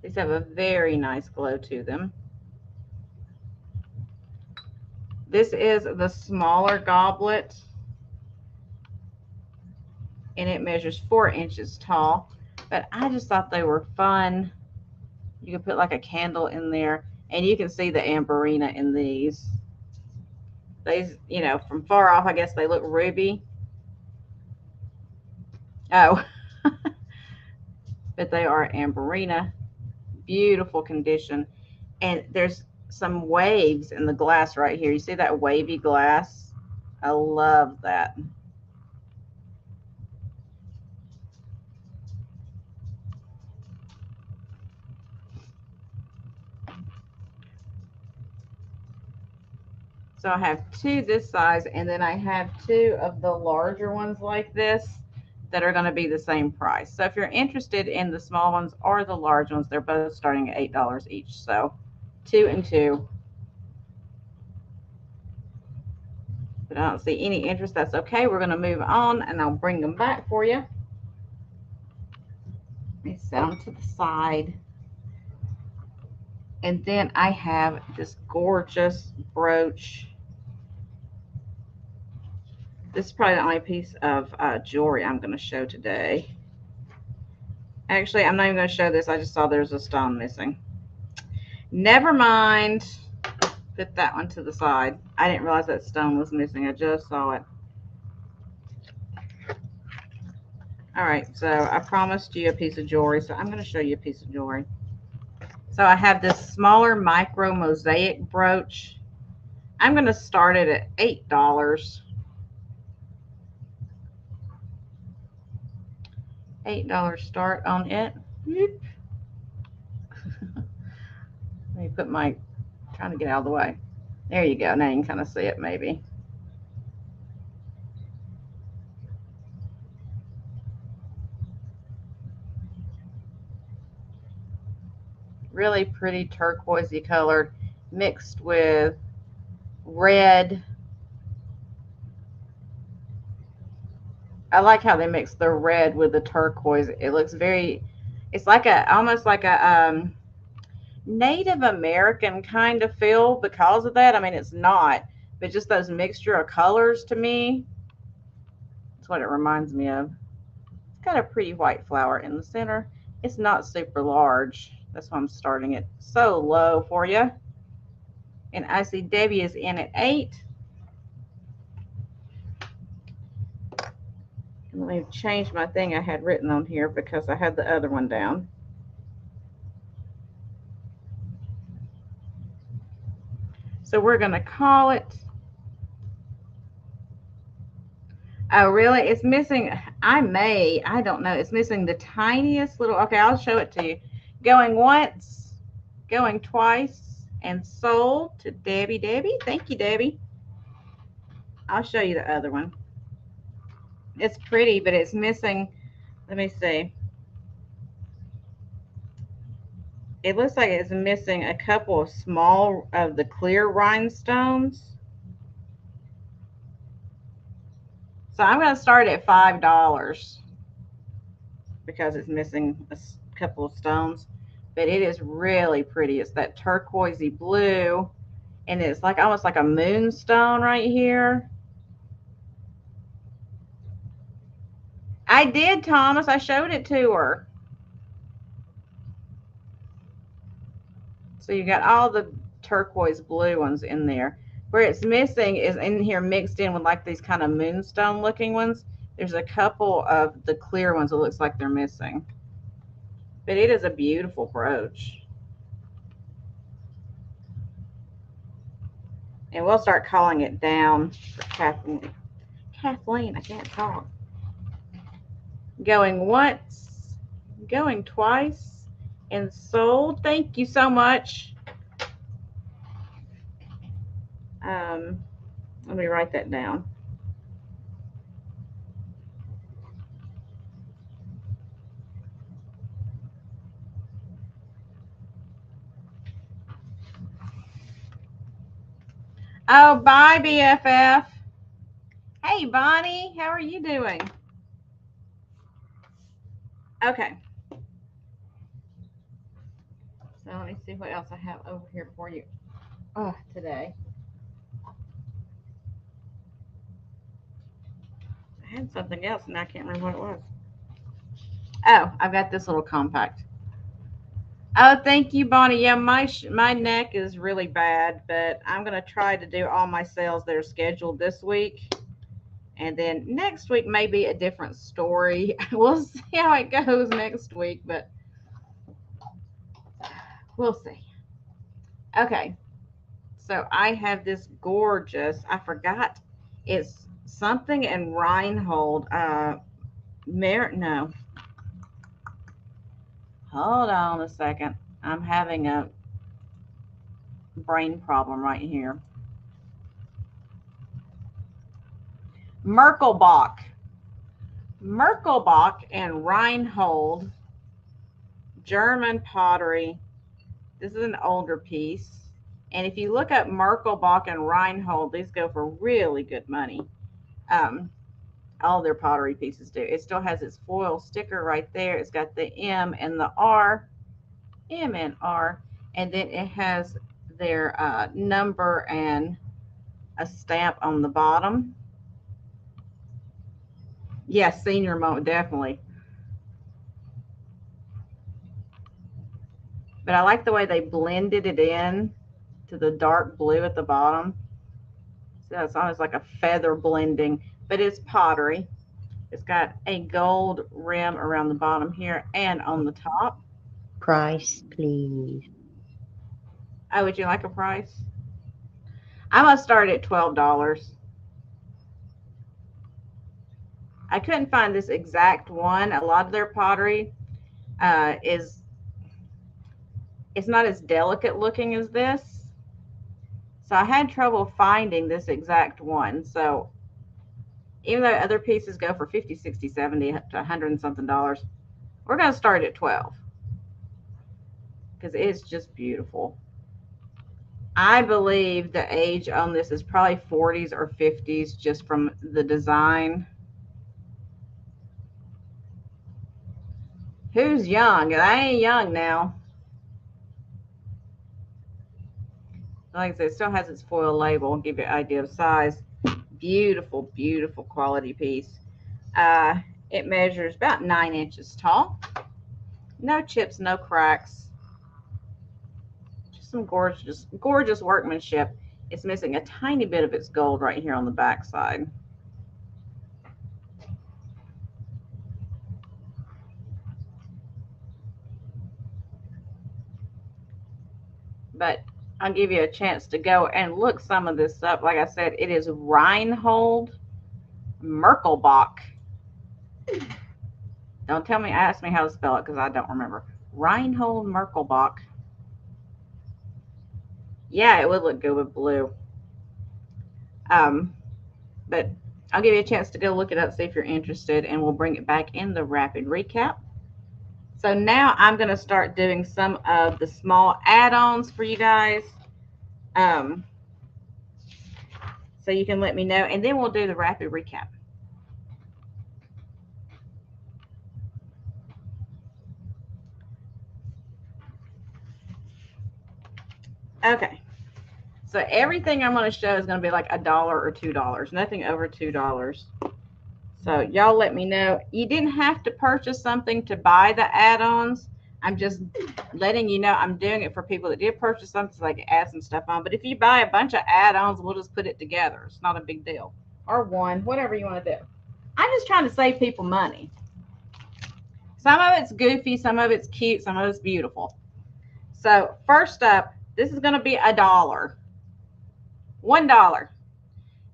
These have a very nice glow to them. This is the smaller goblet, and it measures 4 inches tall. But I just thought they were fun. You can put like a candle in there, and you can see the amberina in these. These, you know, from far off, I guess they look ruby. Oh, but they are amberina. Beautiful condition. And there's some waves in the glass right here. You see that wavy glass? I love that. So I have two this size, and then I have two of the larger ones like this that are going to be the same price. So if you're interested in the small ones or the large ones, they're both starting at $8 each. So 2 and 2. But I don't see any interest. That's okay. We're going to move on, and I'll bring them back for you. Let me set them to the side. And then I have this gorgeous brooch. This is probably the only piece of jewelry I'm going to show today. Actually, I'm not even going to show this. I just saw there's a stone missing. Never mind. Put that one to the side. I didn't realize that stone was missing. I just saw it. All right, so I promised you a piece of jewelry, so I'm going to show you a piece of jewelry. So I have this smaller micro mosaic brooch. I'm going to start it at $8. $8 start on it. Let me put my, trying to get out of the way. There you go. Now you can kind of see it maybe. Really pretty turquoisey colored mixed with red. I like how they mix the red with the turquoise. It looks very, it's like a, almost like a Native American kind of feel because of that. I mean, it's not, but just those mixture of colors to me, that's what it reminds me of. It's got a pretty white flower in the center. It's not super large. That's why I'm starting it so low for you. And I see Debbie is in at 8. Let me change my thing I had written on here because I had the other one down. So we're going to call it. Oh, really? It's missing. I don't know. It's missing the tiniest little. Okay, I'll show it to you. Going once, going twice, and sold to Debbie. Debbie, thank you, Debbie. I'll show you the other one. It's pretty, but it's missing. Let me see. it looks like it's missing a couple of small of the clear rhinestones. So I'm going to start at $5 because it's missing a couple of stones. But it is really pretty. It's that turquoisey blue, and it's like almost like a moonstone right here. I did, Thomas. I showed it to her. So you got all the turquoise blue ones in there. Where it's missing is in here mixed in with like these kind of moonstone looking ones. There's a couple of the clear ones that looks like they're missing. But it is a beautiful brooch. And we'll start calling it down for Kathleen. Kathleen, I can't talk. Going once, going twice, and sold. Thank you so much. Let me write that down. Oh, bye, BFF. Hey, Bonnie, how are you doing? Okay. So let me see what else I have over here for you today. I had something else and I can't remember what it was. Oh, I've got this little compact. Oh, thank you, Bonnie. Yeah, my neck is really bad, but I'm going to try to do all my sales that are scheduled this week. And then next week may be a different story. We'll see how it goes next week, but we'll see. Okay. So I have this gorgeous, I forgot, it's something in Reinhold. No. Hold on a second. I'm having a brain problem right here. Merkelbach. Merkelbach and Reinhold, German pottery. This is an older piece. And if you look up Merkelbach and Reinhold, these go for really good money. All their pottery pieces do. It still has its foil sticker right there. It's got the M and the R, M and R, and then it has their number and a stamp on the bottom. Yes, senior moment, definitely. But I like the way they blended it in to the dark blue at the bottom. So it's almost like a feather blending, but it's pottery. It's got a gold rim around the bottom here and on the top. Price, please. Oh, would you like a price? I'm going to start at $12. I couldn't find this exact one. A lot of their pottery it's not as delicate looking as this. So I had trouble finding this exact one. So even though other pieces go for 50, 60, 70 to 100 and something dollars, we're going to start at 12 because it's just beautiful. I believe the age on this is probably 40s or 50s just from the design. Who's young? I ain't young now. Like I said, it still has its foil label. I'll give you an idea of size. Beautiful, beautiful quality piece. It measures about 9 inches tall. No chips, no cracks. Just some gorgeous, gorgeous workmanship. It's missing a tiny bit of its gold right here on the back side. But I'll give you a chance to go and look some of this up. Like I said, it is Reinhold Merkelbach. Don't ask me how to spell it because I don't remember. Reinhold Merkelbach. Yeah, it would look good with blue. But I'll give you a chance to go look it up, see if you're interested, and we'll bring it back in the rapid recap. So now I'm going to start doing some of the small add-ons for you guys. So you can let me know, and then we'll do the rapid recap. Okay. So everything I'm going to show is going to be like $1 or $2, nothing over $2. So y'all let me know. You didn't have to purchase something to buy the add-ons. I'm just letting you know I'm doing it for people that did purchase something so they can add some stuff on. But if you buy a bunch of add-ons, we'll just put it together. It's not a big deal. Or one, whatever you want to do. I'm just trying to save people money. Some of it's goofy, some of it's cute, some of it's beautiful. So first up, this is going to be $1. $1.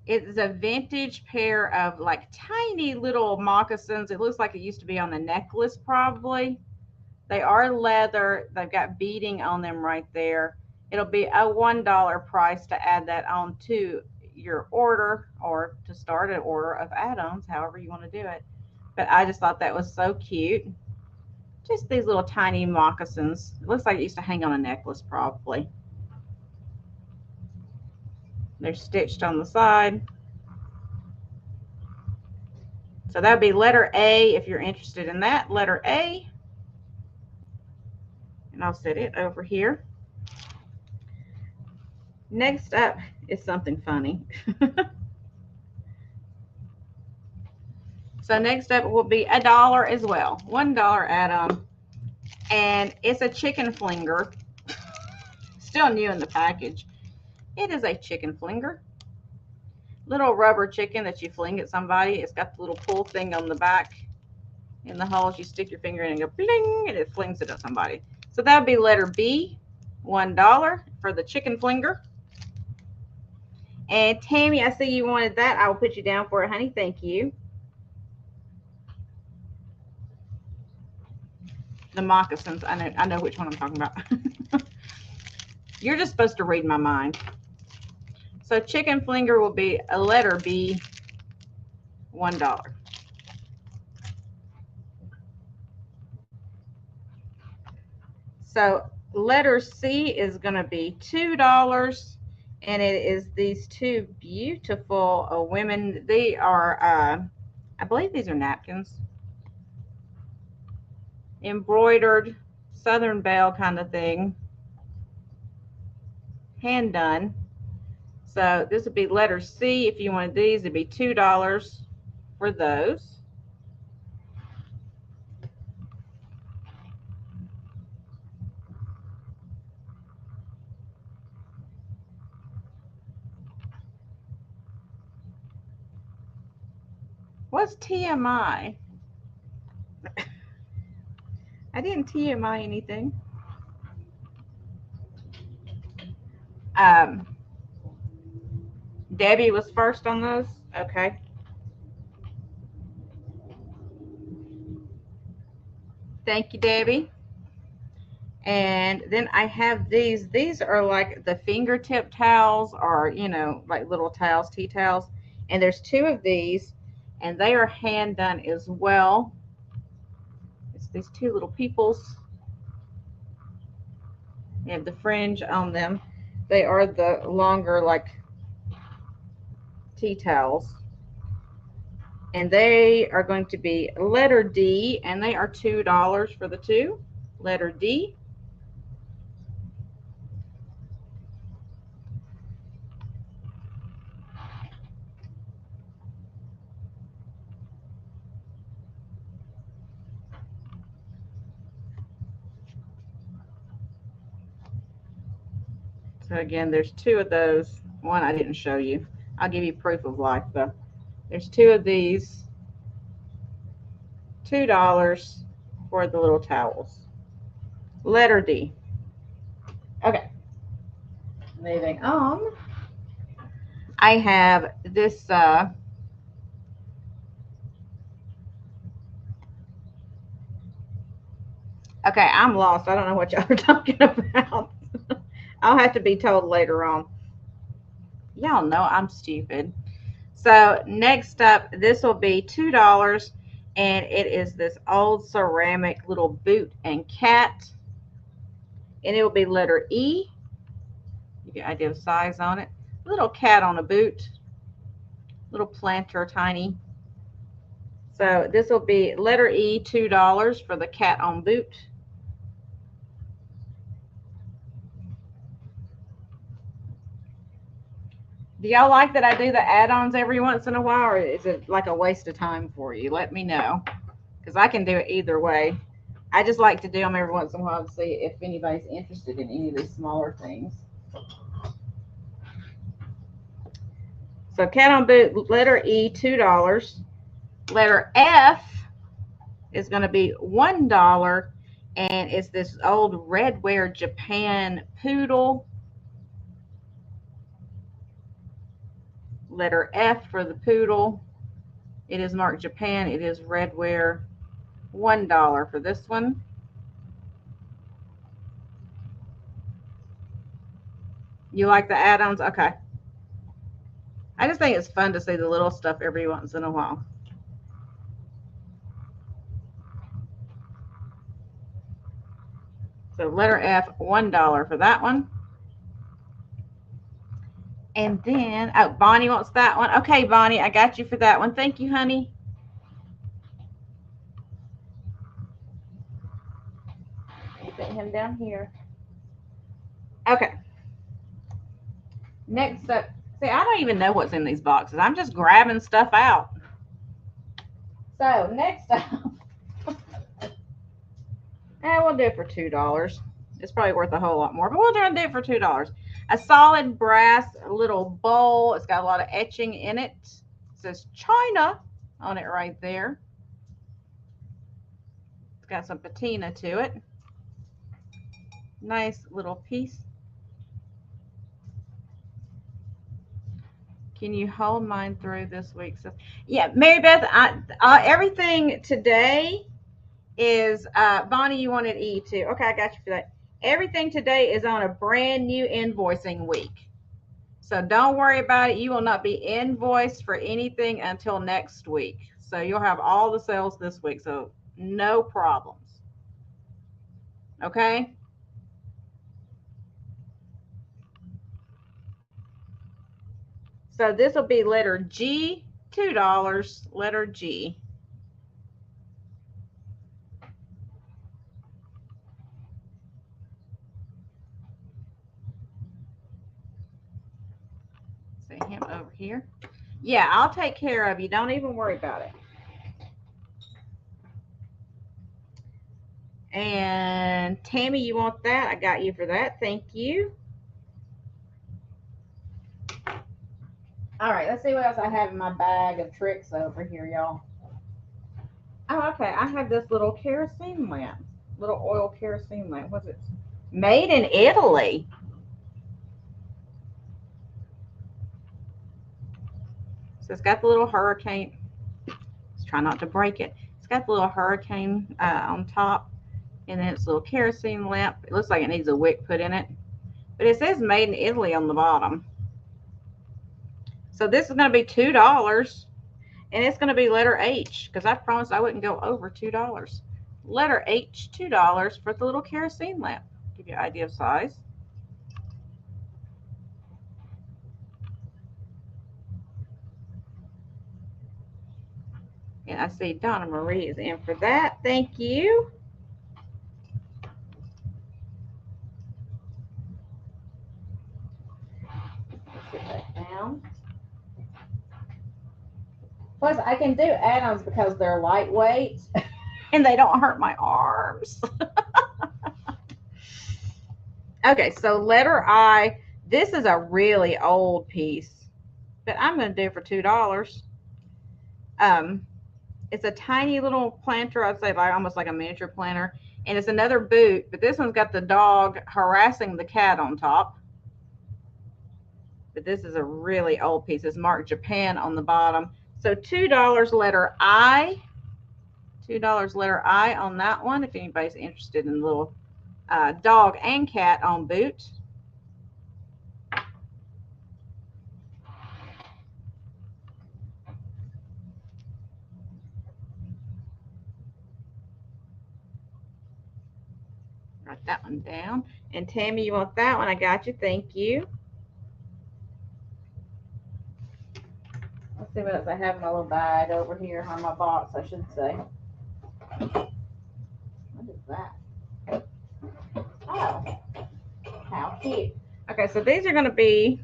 It is a vintage pair of like tiny little moccasins. It looks like it used to be on a necklace probably. They are leather. They've got beading on them right there. It'll be a $1 price to add that on to your order or to start an order of add-ons, however you want to do it. But I just thought that was so cute. Just these little tiny moccasins. It looks like it used to hang on a necklace probably. They're stitched on the side. So that would be letter A if you're interested in that. Letter A. And I'll set it over here. Next up is something funny. So next up will be $1 as well. $1 add-on. And it's a chicken flinger. Still new in the package. It is a chicken flinger. Little rubber chicken that you fling at somebody. It's got the little pull thing on the back. In the holes, you stick your finger in and go bling, and it flings it at somebody. So that would be letter B, $1 for the chicken flinger. And Tammy, I see you wanted that. I will put you down for it, honey. Thank you. The moccasins. I know which one I'm talking about. You're just supposed to read my mind. So chicken flinger will be a letter B, $1. So letter C is going to be $2. And it is these two beautiful women. They are, I believe these are napkins. Embroidered Southern Belle kind of thing. Hand done. So this would be letter C. If you wanted these, it'd be $2 for those. What's TMI? I didn't TMI anything. Debbie was first on those. Okay. Thank you, Debbie. And then I have these. These are like the fingertip towels, or, you know, like little towels, tea towels. And there's two of these, and they are hand done as well. It's these two little peoples. They have the fringe on them. They are the longer, like, tea towels. And they are going to be letter D, and they are $2 for the two. Letter D. So again, there's two of those. One I didn't show you. I'll give you proof of life though. There's two of these. $2 for the little towels. Letter D. Okay. Moving on. I have this okay, I'm lost. I don't know what y'all are talking about. I'll have to be told later on. Y'all know I'm stupid. So next up, this will be $2, And it is this old ceramic little boot and cat. And it will be letter E. You get an idea of size on it. Little cat on a boot. Little planter, tiny. So this will be letter E, $2 for the cat on boot. Do y'all like that I do the add-ons every once in a while, or is it like a waste of time for you? Let me know, because I can do it either way. I just like to do them every once in a while to see if anybody's interested in any of these smaller things. So cat on boot, letter E, $2. Letter F is going to be $1, and it's this old redware Japan poodle. Letter F for the poodle. It is marked Japan. It is redware. $1 for this one. You like the add-ons? Okay. I just think it's fun to see the little stuff every once in a while. So letter F, $1 for that one. And then, oh, Bonnie wants that one. Okay, Bonnie, I got you for that one. Thank you, honey. Put him down here. Okay. Next up, see, I don't even know what's in these boxes. I'm just grabbing stuff out. So next up, we'll do it for $2. It's probably worth a whole lot more, but we'll do it for $2. A solid brass little bowl. It's got a lot of etching in it. It says China on it right there. It's got some patina to it. Nice little piece. Can you hold mine through this week? So, yeah, Mary Beth, everything today is, Bonnie, you wanted E too. Okay, I got you for that. Everything today is on a brand new invoicing week. So don't worry about it. You will not be invoiced for anything until next week. So you'll have all the sales this week. So no problems. Okay? So this will be letter G, $2, letter G. See him over here. Yeah, I'll take care of you. Don't even worry about it. And Tammy, you want that? I got you for that. Thank you. All right, let's see what else I have in my bag of tricks over here, y'all. Oh, okay. I have this little kerosene lamp, little oil kerosene lamp. What's it? Made in Italy. So it's got the little hurricane. Let's try not to break it. It's got the little hurricane on top, and then it's a little kerosene lamp. It looks like it needs a wick put in it, but it says made in Italy on the bottom. So this is going to be $2, and it's going to be letter H, because I promised I wouldn't go over $2. Letter H, $2 for the little kerosene lamp. Give you an idea of size. And I see Donna Marie is in for that. Thank you. Let's get that down. Plus, I can do add-ons because they're lightweight and they don't hurt my arms. Okay, so letter I. This is a really old piece, but I'm going to do it for $2. It's a tiny little planter. I'd say like almost like a miniature planter, and it's another boot, but this one's got the dog harassing the cat on top. But this is a really old piece. It's marked Japan on the bottom. So $2 letter I. $2 letter I on that one, if anybody's interested in the little dog and cat on boot. Write that one down. And Tammy, you want that one? I got you. Thank you. Let's see what else I have in my little bag over here on my box, I should say. What is that? Oh, how cute. Okay, so these are going to be,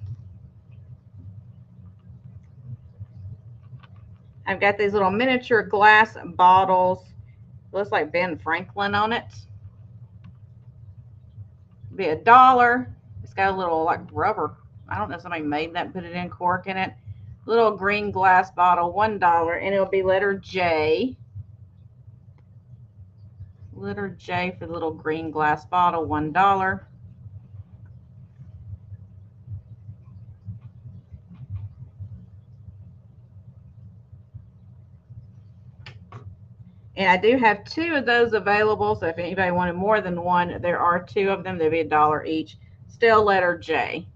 I've got these little miniature glass bottles. Looks like Ben Franklin on it. It'll be $1. It's got a little like rubber. I don't know if somebody made that, put it in, cork in it. Little green glass bottle, $1, and it'll be letter J. Letter J for the little green glass bottle, $1. And I do have 2 of those available, so if anybody wanted more than one, there are 2 of them. They'll be $1 each. Still letter J.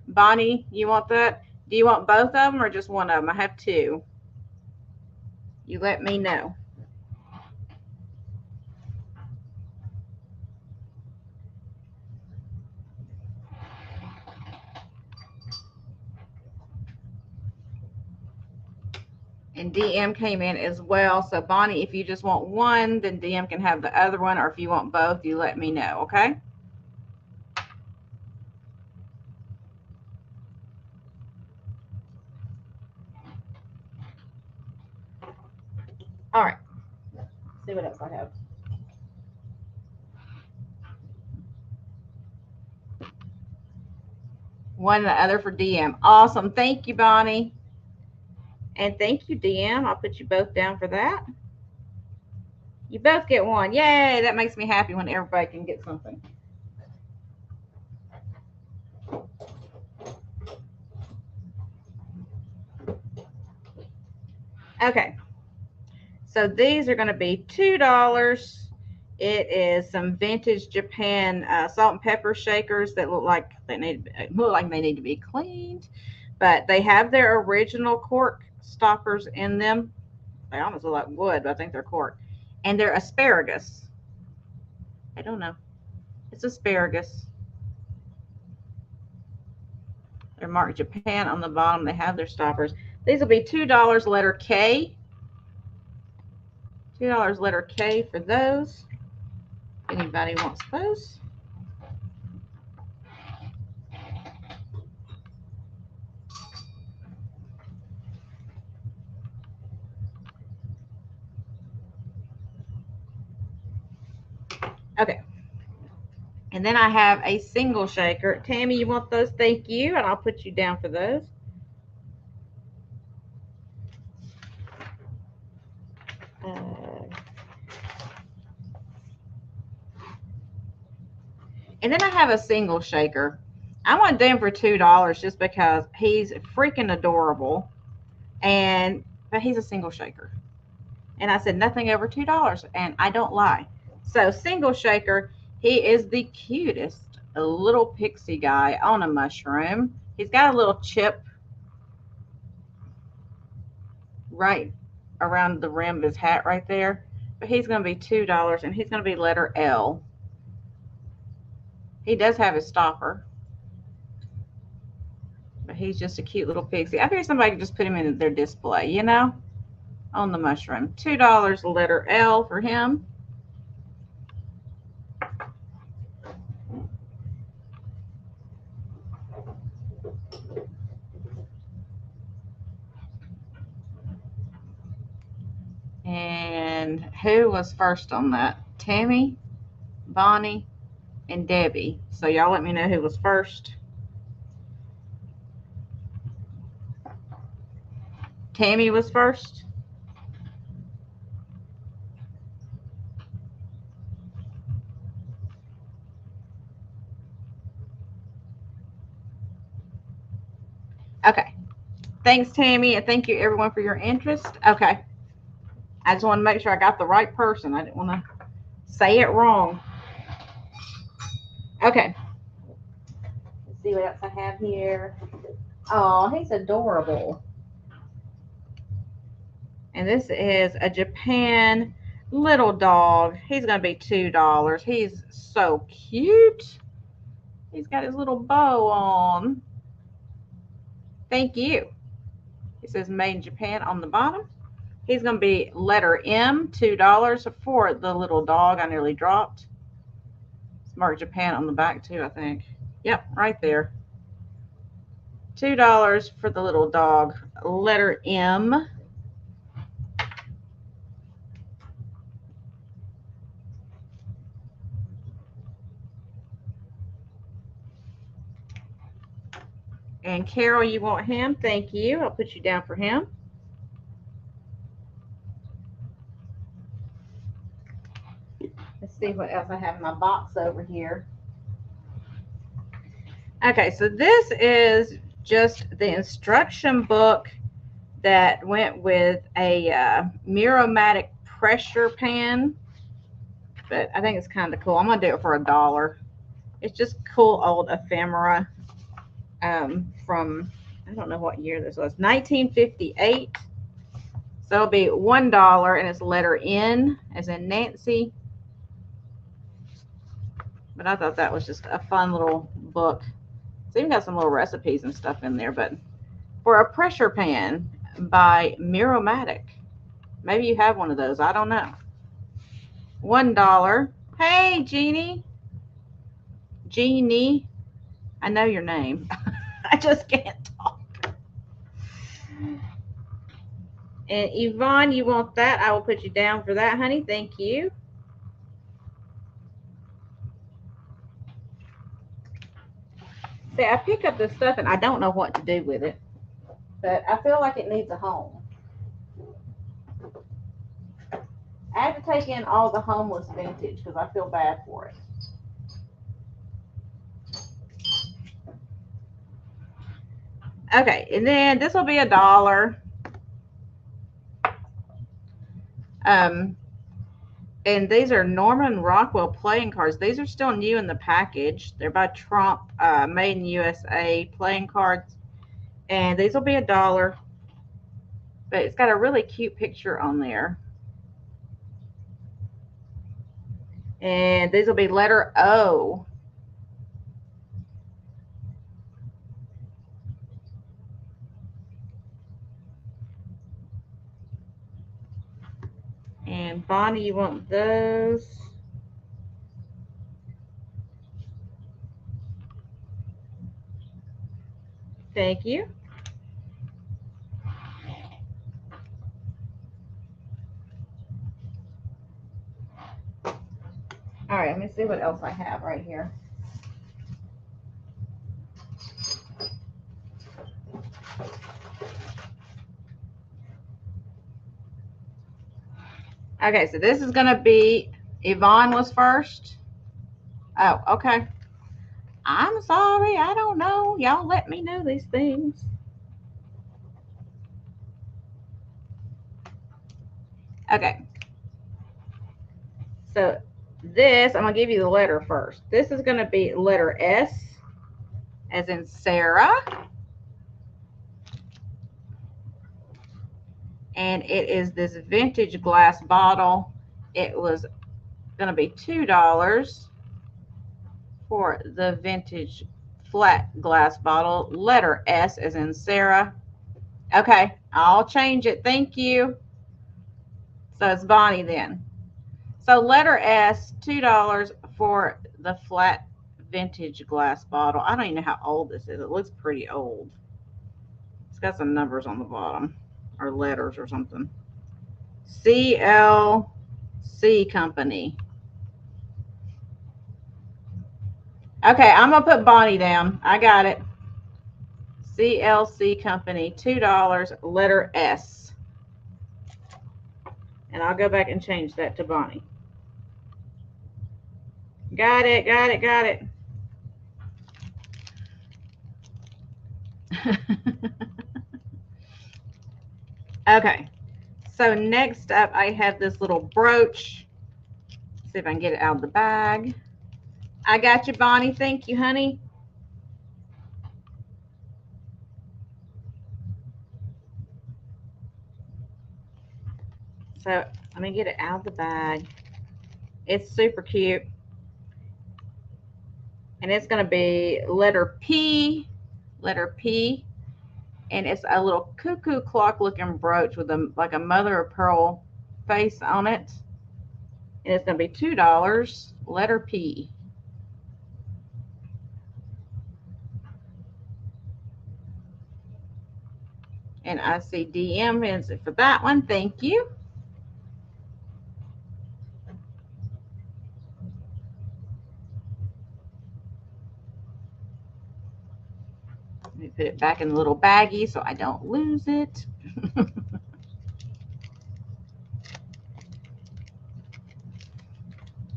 Bonnie, you want that? Do you want both of them or just one of them? I have 2. You let me know. And DM came in as well. So Bonnie, if you just want one, then DM can have the other one, or if you want both, you let me know, okay? All right. Let's see what else I have. One and the other for DM. Awesome. Thank you, Bonnie. And thank you, DM. I'll put you both down for that. You both get one. Yay! That makes me happy when everybody can get something. Okay. So these are going to be $2. It is some vintage Japan salt and pepper shakers that look like they need to be cleaned, but they have their original cork stoppers in them. They almost look like wood, but I think they're cork. And they're asparagus. I don't know. It's asparagus. They're marked Japan on the bottom. They have their stoppers. These will be $2 letter K. $2 letter K for those. If anybody wants those. Okay. And then I have a single shaker. Tammy, you want those? Thank you. And I'll put you down for those. And then I have a single shaker. I want them for $2 just because he's freaking adorable. But he's a single shaker. And I said nothing over $2. And I don't lie. So single shaker, he is the cutest little pixie guy on a mushroom. He's got a little chip right around the rim of his hat right there. But he's going to be $2 and he's going to be letter L. He does have his stopper. But he's just a cute little pixie. I figured somebody could just put him in their display, you know, on the mushroom. $2 letter L for him. And who was first on that? Tammy, Bonnie, and Debbie. So y'all let me know who was first. Tammy was first. Okay. Thanks, Tammy, and thank you everyone for your interest. Okay. I just want to make sure I got the right person. I didn't want to say it wrong. Okay. Let's see what else I have here. Oh, he's adorable. And this is a Japan little dog. He's going to be $2. He's so cute. He's got his little bow on. Thank you. It says made in Japan on the bottom. He's going to be letter M, $2 for the little dog I nearly dropped. It's marked Japan on the back too, I think. Yep, right there. $2 for the little dog, letter M. And Carol, you want him? Thank you. I'll put you down for him. Let's see what else I have in my box over here. Okay, so this is just the instruction book that went with a Miromatic pressure pan. But I think it's kind of cool. I'm going to do it for $1. It's just cool old ephemera from, I don't know what year this was, 1958. So it'll be $1, and it's letter N as in Nancy. But I thought that was just a fun little book. It's even got some little recipes and stuff in there. But for a pressure pan by Miromatic. Maybe you have one of those. I don't know. $1. Hey, Jeannie. Jeannie. I know your name. I just can't talk. And Yvonne, you want that? I will put you down for that, honey. Thank you. See, I pick up this stuff and I don't know what to do with it. But I feel like it needs a home. I have to take in all the homeless vintage because I feel bad for it. Okay, and then this will be $1. And these are Norman Rockwell playing cards. These are still new in the package. They're by Trump, made in USA playing cards. And these will be $1. But it's got a really cute picture on there. And these will be letter O. And Bonnie, you want those? Thank you. All right, let me see what else I have right here. Okay, so this is going to be, Yvonne was first. Oh, okay. I'm sorry. I don't know. Y'all let me know these things. Okay. So this, I'm going to give you the letter first. This is going to be letter S, as in Sarah. And it is this vintage glass bottle. It was going to be $2 for the vintage flat glass bottle. Letter S as in Sarah. Okay, I'll change it. Thank you. So it's Bonnie then. So letter S, $2 for the flat vintage glass bottle. I don't even know how old this is. It looks pretty old. It's got some numbers on the bottom, or letters or something. CLC Company. Okay, I'm going to put Bonnie down. I got it. CLC Company, $2, letter S. And I'll go back and change that to Bonnie. Got it, got it, got it. Okay, so next up I have this little brooch. Let's see if I can get it out of the bag. I got you, Bonnie. Thank you, honey. So Let me get it out of the bag. It's super cute. And it's going to be letter P, and it's a little cuckoo clock looking brooch with like a mother of pearl face on it. And it's going to be $2, letter P. And I see DM is it for that one. Thank you. Let me put it back in the little baggie so I don't lose it.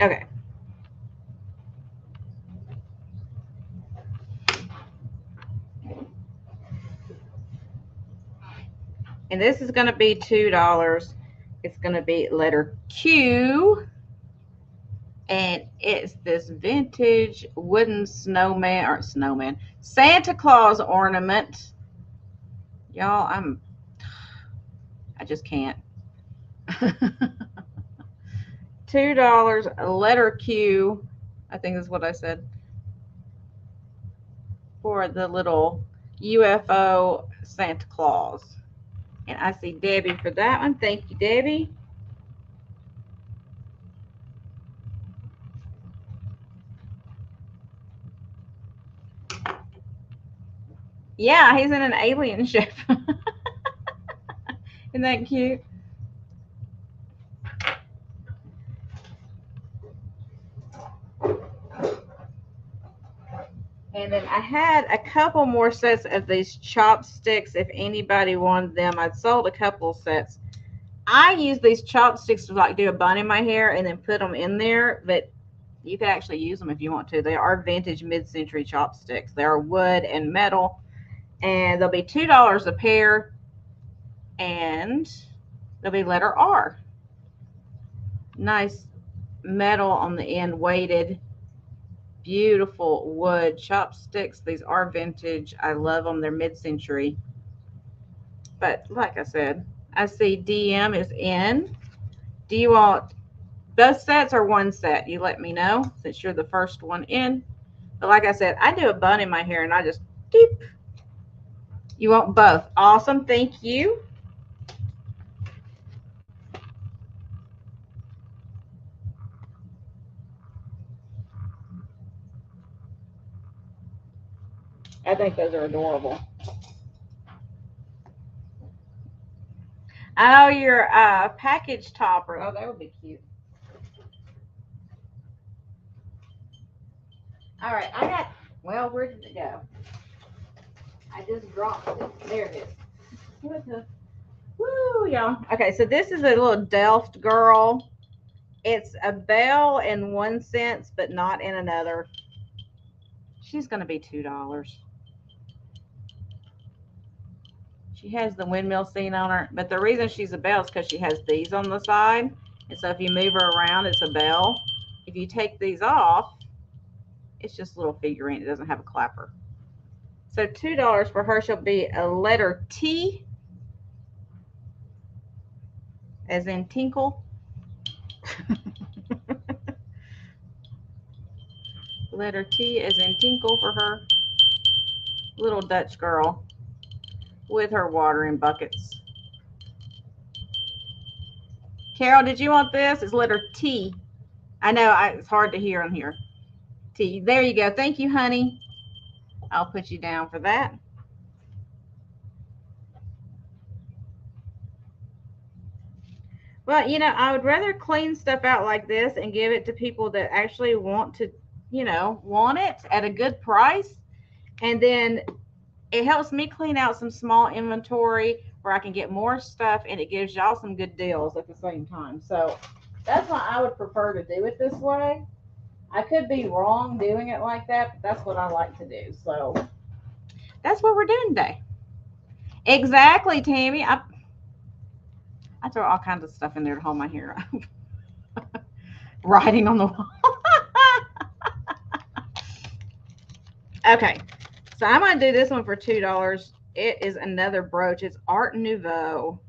Okay. And this is going to be $2. It's going to be letter Q. And it's this vintage wooden Santa Claus ornament. Y'all, I just can't. $2, letter Q. I think is what I said. For the little UFO Santa Claus. And I see Debbie for that one. Thank you, Debbie. Yeah, he's in an alien ship. Isn't that cute? And then I had a couple more sets of these chopsticks. If anybody wanted them, I'd sold a couple sets. I use these chopsticks to like do a bun in my hair and then put them in there, but you could actually use them if you want to. They are vintage mid-century chopsticks. They are wood and metal, and they'll be $2 a pair, and they'll be letter R. Nice metal on the end, weighted, beautiful wood chopsticks. These are vintage. I love them. They're mid-century. But like I said, I see DM is in. Do you want both sets or one set? You let me know since you're the first one in. But like I said, I do a bun in my hair and I just doop. You want both? Awesome. Thank you. I think those are adorable. Oh, your package topper. Oh, that would be cute. All right, I got, well, where did it go? I just dropped it. There it is. What the? Woo, y'all. Okay, so this is a little Delft girl. It's a bell in one sense, but not in another. She's going to be $2. She has the windmill scene on her, but the reason she's a bell is because she has these on the side. And so if you move her around, it's a bell. If you take these off, it's just a little figurine. It doesn't have a clapper. So $2 for her. She'll be a letter T, as in tinkle. Letter T as in tinkle for her. Little Dutch girl with her watering buckets. Carol, did you want this? It's letter T. I know it's hard to hear on here. T. There you go. Thank you, honey. I'll put you down for that. Well, you know, I would rather clean stuff out like this and give it to people that actually want to, you know, want it at a good price. And then it helps me clean out some small inventory where I can get more stuff, and it gives y'all some good deals at the same time. So that's why I would prefer to do it this way. I could be wrong doing it like that, but that's what I like to do. So that's what we're doing today. Exactly, Tammy. I throw all kinds of stuff in there to hold my hair up. Writing on the wall. Okay, so I'm going to do this one for $2. It is another brooch. It's Art Nouveau.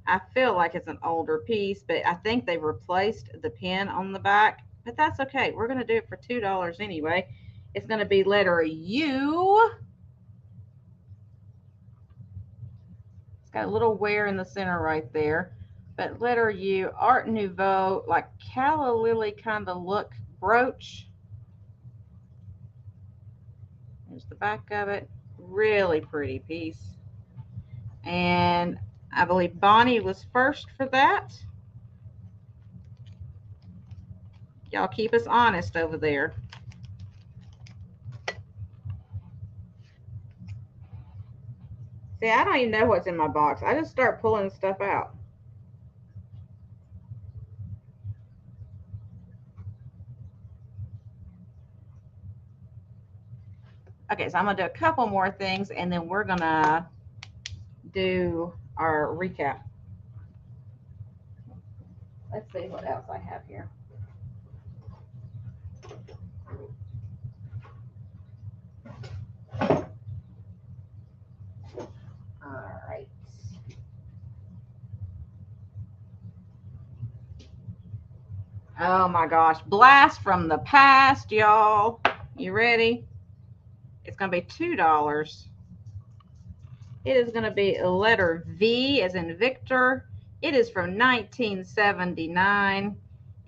I feel like it's an older piece, but I think they replaced the pin on the back. But that's okay. We're going to do it for $2 anyway. It's going to be letter U. It's got a little wear in the center right there. But letter U, Art Nouveau, like calla lily kind of look brooch. There's the back of it. Really pretty piece. And I believe Bonnie was first for that. Y'all keep us honest over there. See, I don't even know what's in my box. I just start pulling stuff out. Okay, so I'm going to do a couple more things, and then we're going to do our recap. Let's see what else I have here. All right. Oh my gosh. Blast from the past, y'all. You ready? It's going to be $2. It is going to be a letter V as in Victor. It is from 1979,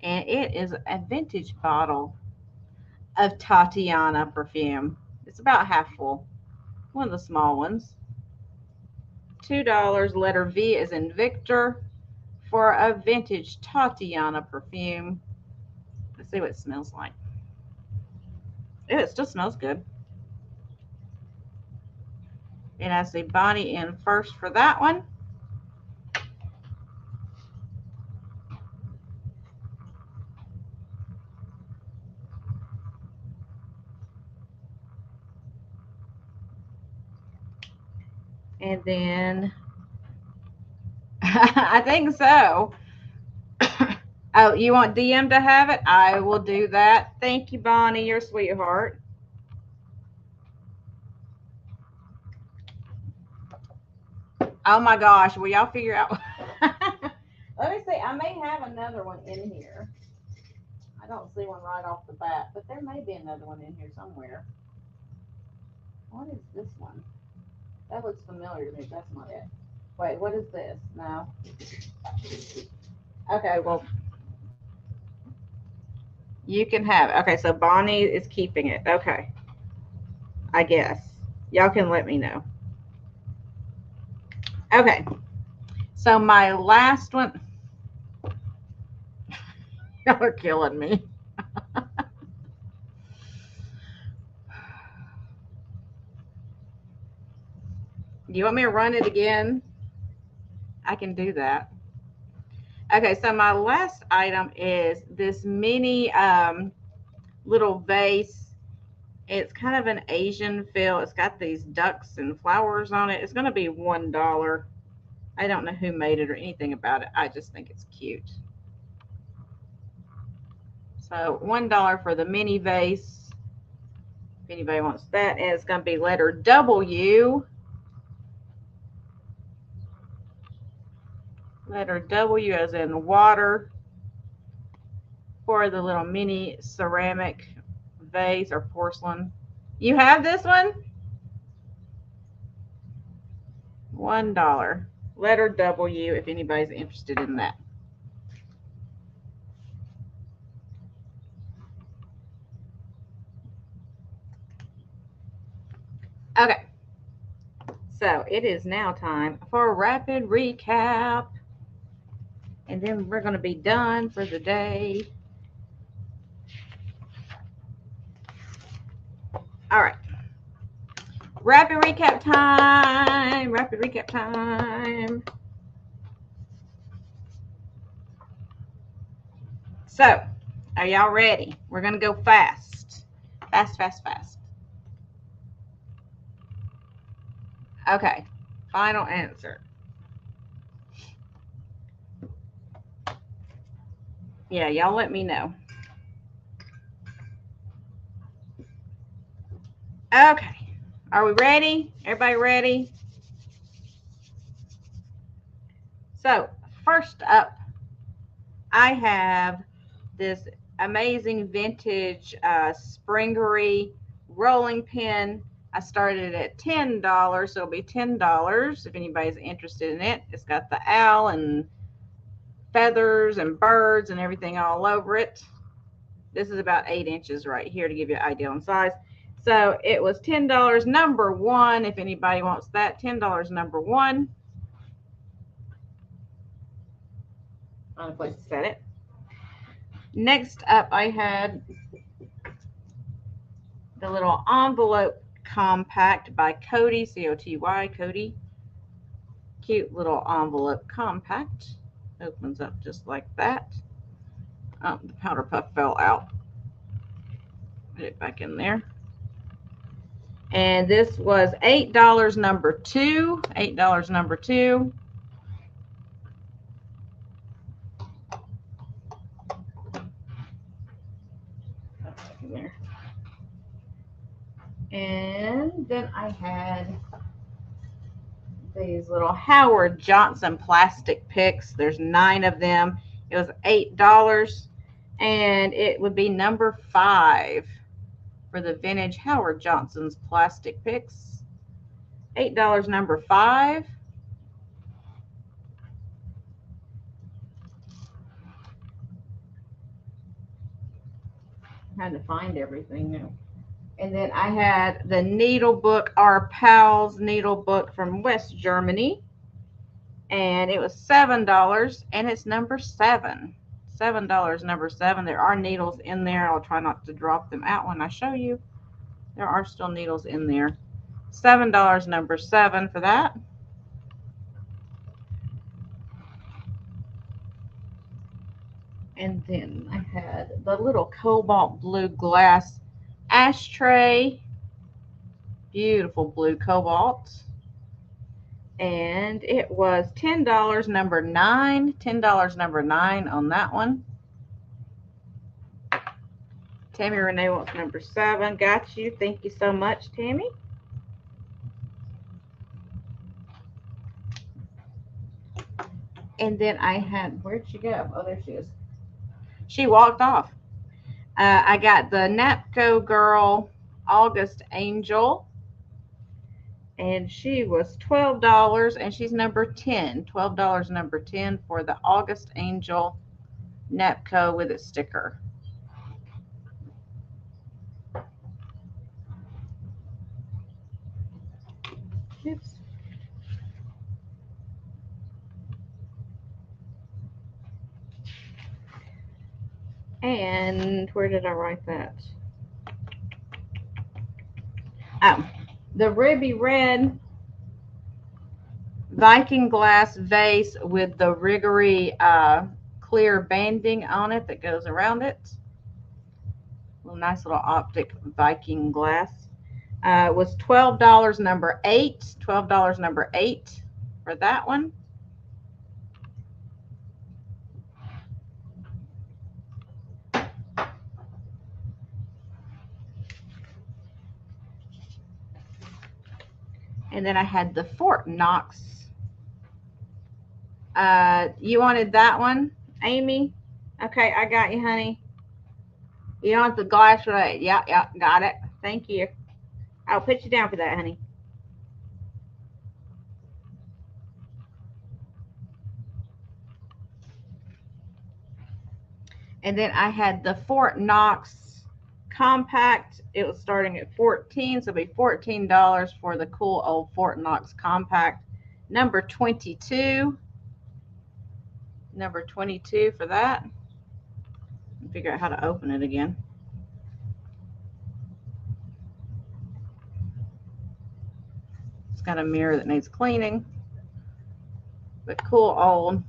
and it is a vintage bottle of Tatiana perfume. It's about half full. One of the small ones. $2, letter V as in Victor, for a vintage Tatiana perfume. Let's see what it smells like. Ew, it still smells good. And I see Bonnie in first for that one. And then I think so. Oh, you want DM to have it? I will do that. Thank you, Bonnie. You're a sweetheart. Oh my gosh. Will y'all figure out? Let me see. I may have another one in here. I don't see one right off the bat, but there may be another one in here somewhere. What is this one? That looks familiar to me. That's not it. Wait, what is this? No. Okay, well, you can have it. Okay, so Bonnie is keeping it. Okay. I guess. Y'all can let me know. Okay. So my last one. Y'all are killing me. Do you want me to run it again? I can do that. Okay, so my last item is this mini little vase. It's kind of an Asian feel. It's got these ducks and flowers on it. It's going to be $1. I don't know who made it or anything about it. I just think it's cute. So $1 for the mini vase. If anybody wants that, and it's going to be letter W. Letter W as in water, for the little mini ceramic vase or porcelain. You have this one? $1. Letter W if anybody's interested in that. Okay. So it is now time for a rapid recap. And then we're going to be done for the day. All right. Rapid recap time. Rapid recap time. So, are y'all ready? We're going to go fast. Fast, fast, fast. Okay. Final answer. Yeah, y'all let me know. Okay. Are we ready? Everybody ready? So first up, I have this amazing vintage springery rolling pin. I started at $10, so it'll be $10 if anybody's interested in it. It's got the owl and feathers and birds and everything all over it. This is about 8 inches right here to give you an idea on size. So it was $10 number one. If anybody wants that, $10 number one. On a place to set it. Next up, I had the little envelope compact by Cody, C-O-T-Y, Cody. Cute little envelope compact. Opens up just like that. Oh, the powder puff fell out. Put it back in there. And this was $8 number two. $8 number two. There. And then I had these little Howard Johnson plastic picks. There's 9 of them. It was $8, and it would be number 5 for the vintage Howard Johnson's plastic picks. $8 number 5. Had to find everything now. And then I had the needle book, our Pals needle book from West Germany. And it was $7, and it's number 7. $7 number 7. There are needles in there. I'll try not to drop them out when I show you. There are still needles in there. $7 number 7 for that. And then I had the little cobalt blue glass ashtray. Beautiful blue cobalt. And it was $10 number 9. $10 number 9 on that one. Tammy Renee wants number 7. Got you. Thank you so much, Tammy. And then I had, where'd she go? Oh, there she is. She walked off. I got the Napco Girl August Angel. And she was $12, and she's number 10. $12 number 10 for the August Angel Napco with a sticker. Oops. And where did I write that? Oh, the ruby red Viking glass vase with the riggery clear banding on it that goes around it. Nice little optic Viking glass. Was $12 number 8. $12 number 8 for that one. And then I had the Fort Knox. You wanted that one, Amy? Okay, I got you, honey. You want the glass right? Yeah, got it. Thank you. I'll put you down for that, honey. And then I had the Fort Knox compact. It was starting at 14, so it'll be $14 for the cool old Fort Knox compact. Number 22. Number 22 for that. Figure out how to open it again. It's got a mirror that needs cleaning. But cool old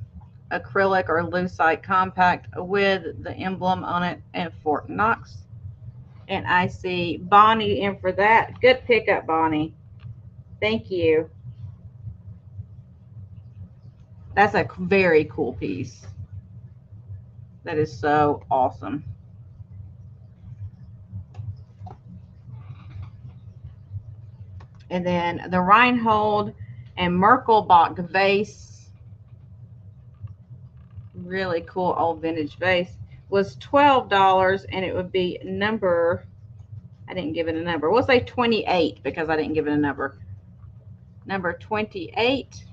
acrylic or lucite compact with the emblem on it and Fort Knox. And I see Bonnie in for that. Good pickup, Bonnie. Thank you. That's a very cool piece. That is so awesome. And then the Reinhold and Merkelbach vase really cool old vintage vase was $12, and it would be number, I didn't give it a number. We'll say 28 because I didn't give it a number. Number 28,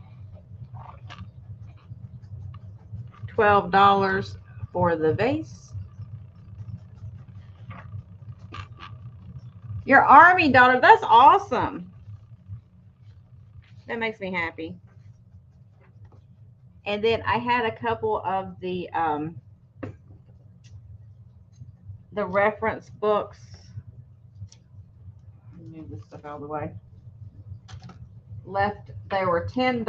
$12 for the vase. Your Army daughter, that's awesome. That makes me happy. And then I had a couple of the reference books. Let me move this stuff out of the way. Left, they were $10.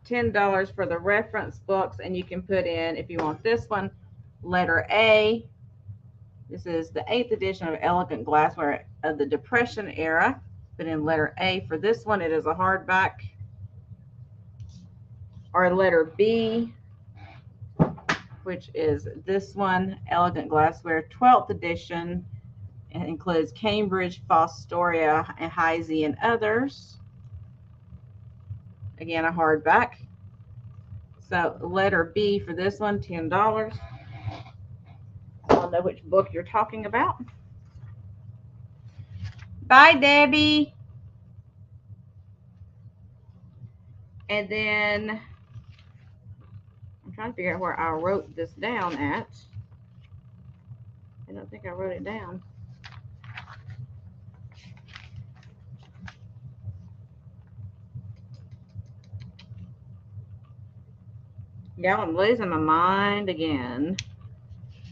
$10 for the reference books, and you can put in, if you want this one, letter A. This is the 8th edition of Elegant Glassware of the Depression era. Put in letter A for this one. It is a hardback. Or letter B, which is this one, Elegant Glassware, 12th edition. It includes Cambridge, Fostoria, and Heisey, and others. Again, a hardback. So letter B for this one, $10. I'll know which book you're talking about. Bye, Debbie. And then I'm trying to figure out where I wrote this down at. I don't think I wrote it down. Yeah, I'm losing my mind again.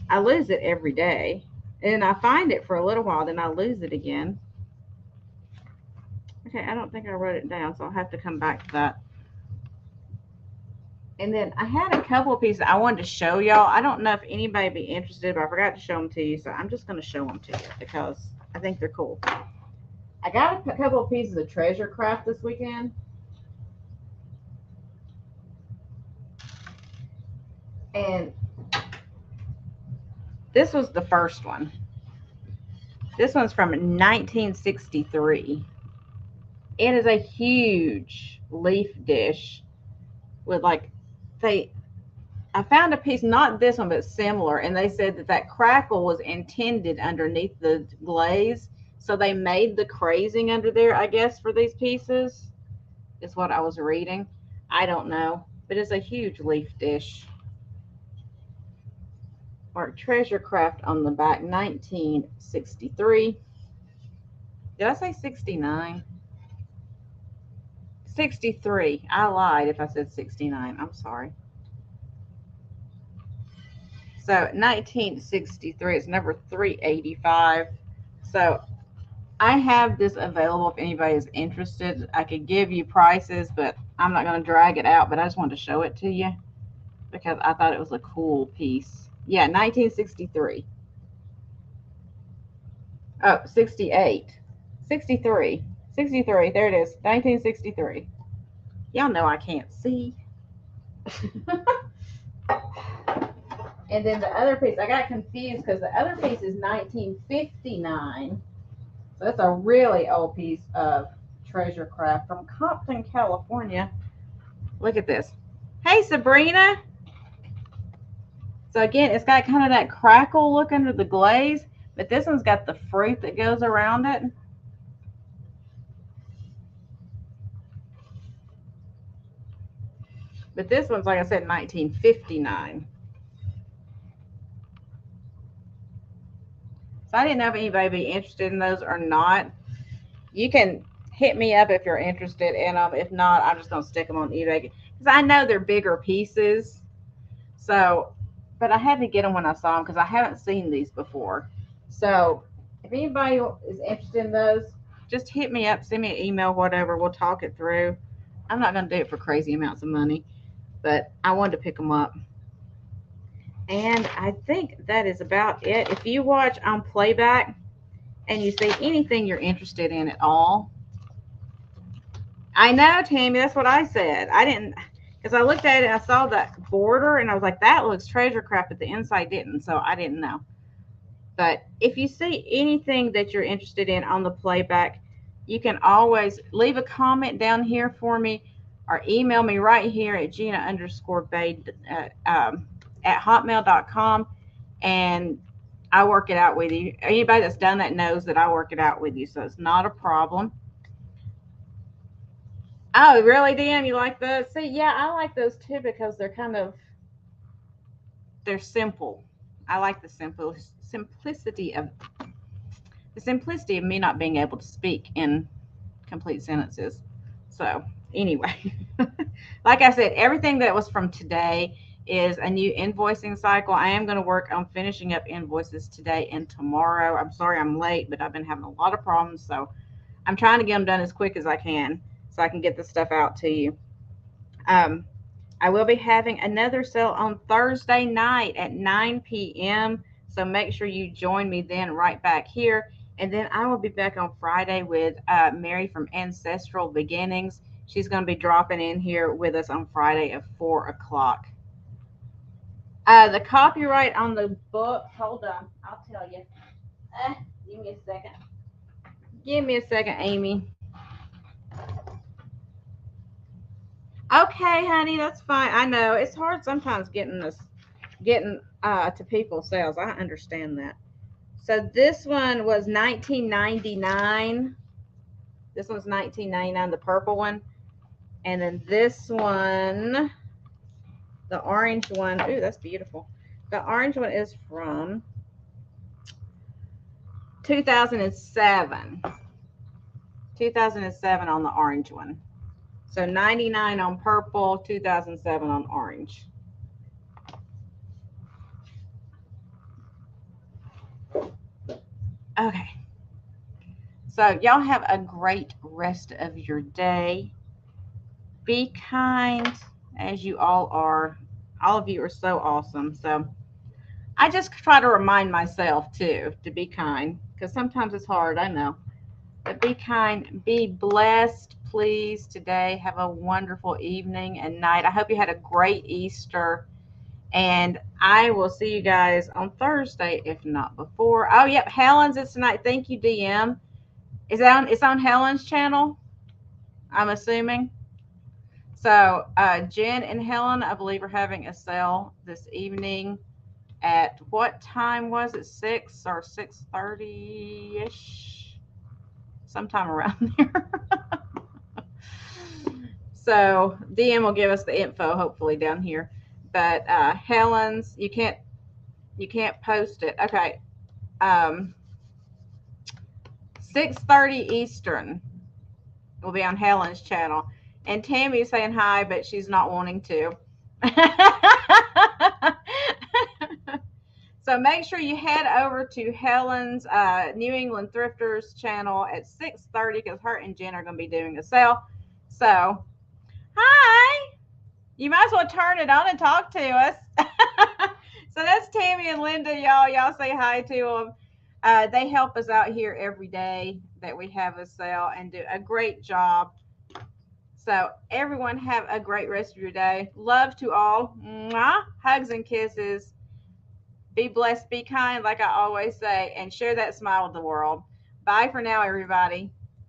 I lose it every day. And I find it for a little while, then I lose it again. Okay, I don't think I wrote it down, so I'll have to come back to that. And then I had a couple of pieces I wanted to show y'all. I don't know if anybody would be interested, but I forgot to show them to you, so I'm just going to show them to you because I think they're cool. I got a couple of pieces of treasure craft this weekend. And this was the first one. This one's from 1963. It is a huge leaf dish with like, I found a piece, not this one, but similar, and they said that crackle was intended underneath the glaze. So they made the crazing under there, I guess, for these pieces, is what I was reading. I don't know, but it's a huge leaf dish. Or treasure craft on the back, 1963. Did I say 69? 63. I lied if I said 69. I'm sorry. So 1963. It's number 385. So I have this available if anybody is interested. I could give you prices, but I'm not going to drag it out. But I just wanted to show it to you because I thought it was a cool piece. Yeah, 1963. Oh, 68. 63. 63. There it is. 1963. Y'all know I can't see. And then the other piece, I got confused because the other piece is 1959. So that's a really old piece of treasure craft from Compton, California. Look at this. Hey, Sabrina. So again, it's got kind of that crackle look under the glaze, but this one's got the fruit that goes around it. But this one's, like I said, 1959. So I didn't know if anybody would be interested in those or not. You can hit me up if you're interested in them. If not, I'm just going to stick them on eBay because I know they're bigger pieces. So, but I had to get them when I saw them because I haven't seen these before. So if anybody is interested in those, just hit me up, send me an email, whatever. We'll talk it through. I'm not going to do it for crazy amounts of money, but I wanted to pick them up. And I think that is about it. If you watch on playback and you see anything you're interested in at all, I know, Tammy, that's what I said. I didn't, because I looked at it and I saw that border and I was like, that looks treasure craft, but the inside didn't, so I didn't know. But if you see anything that you're interested in on the playback, you can always leave a comment down here for me or email me right here at Gina_Bay at hotmail.com, and I work it out with you. Anybody that's done that knows that I work it out with you, so it's not a problem. Oh, really, Dan? You like those? See, yeah, I like those too because they're simple. I like the simplicity of me not being able to speak in complete sentences. So, anyway, like I said, everything that was from today is a new invoicing cycle. I am going to work on finishing up invoices today and tomorrow. I'm sorry I'm late, but I've been having a lot of problems. So, I'm trying to get them done as quick as I can so I can get this stuff out to you. Um, I will be having another sale on Thursday night at 9 p.m. So make sure you join me then right back here. And then I will be back on Friday with Mary from Ancestral Beginnings. She's going to be dropping in here with us on Friday at 4 o'clock. The copyright on the book, hold on, I'll tell you. Give me a second. Give me a second, Amy. Okay, honey, that's fine. I know it's hard sometimes getting to people's sales. I understand that. So this one was 1999. This one's 1999, the purple one. And then this one, the orange one. Ooh, that's beautiful. The orange one is from 2007. 2007 on the orange one. So 99 on purple, 2007 on orange. Okay. So y'all have a great rest of your day. Be kind as you all are. All of you are so awesome. So I just try to remind myself too to be kind because sometimes it's hard. I know. But be kind. Be blessed, please, today. Have a wonderful evening and night. I hope you had a great Easter. And I will see you guys on Thursday, if not before. Oh, yep. Helen's is tonight. Thank you, DM. It's on Helen's channel, I'm assuming. So Jen and Helen, I believe, are having a sale this evening. At what time was it? 6 or 6:30-ish? Sometime around there. So DM will give us the info, hopefully, down here. But Helen's, you can't post it. Okay. 6:30 Eastern will be on Helen's channel. And Tammy's saying hi, but she's not wanting to. So make sure you head over to Helen's New England Thrifters channel at 6:30 because her and Jen are going to be doing a sale. So, hi. You might as well turn it on and talk to us. So that's Tammy and Linda, y'all. Y'all say hi to them. They help us out here every day that we have a sale and do a great job. So everyone have a great rest of your day. Love to all. Mwah. Hugs and kisses. Be blessed, be kind, like I always say, and share that smile with the world. Bye for now, everybody.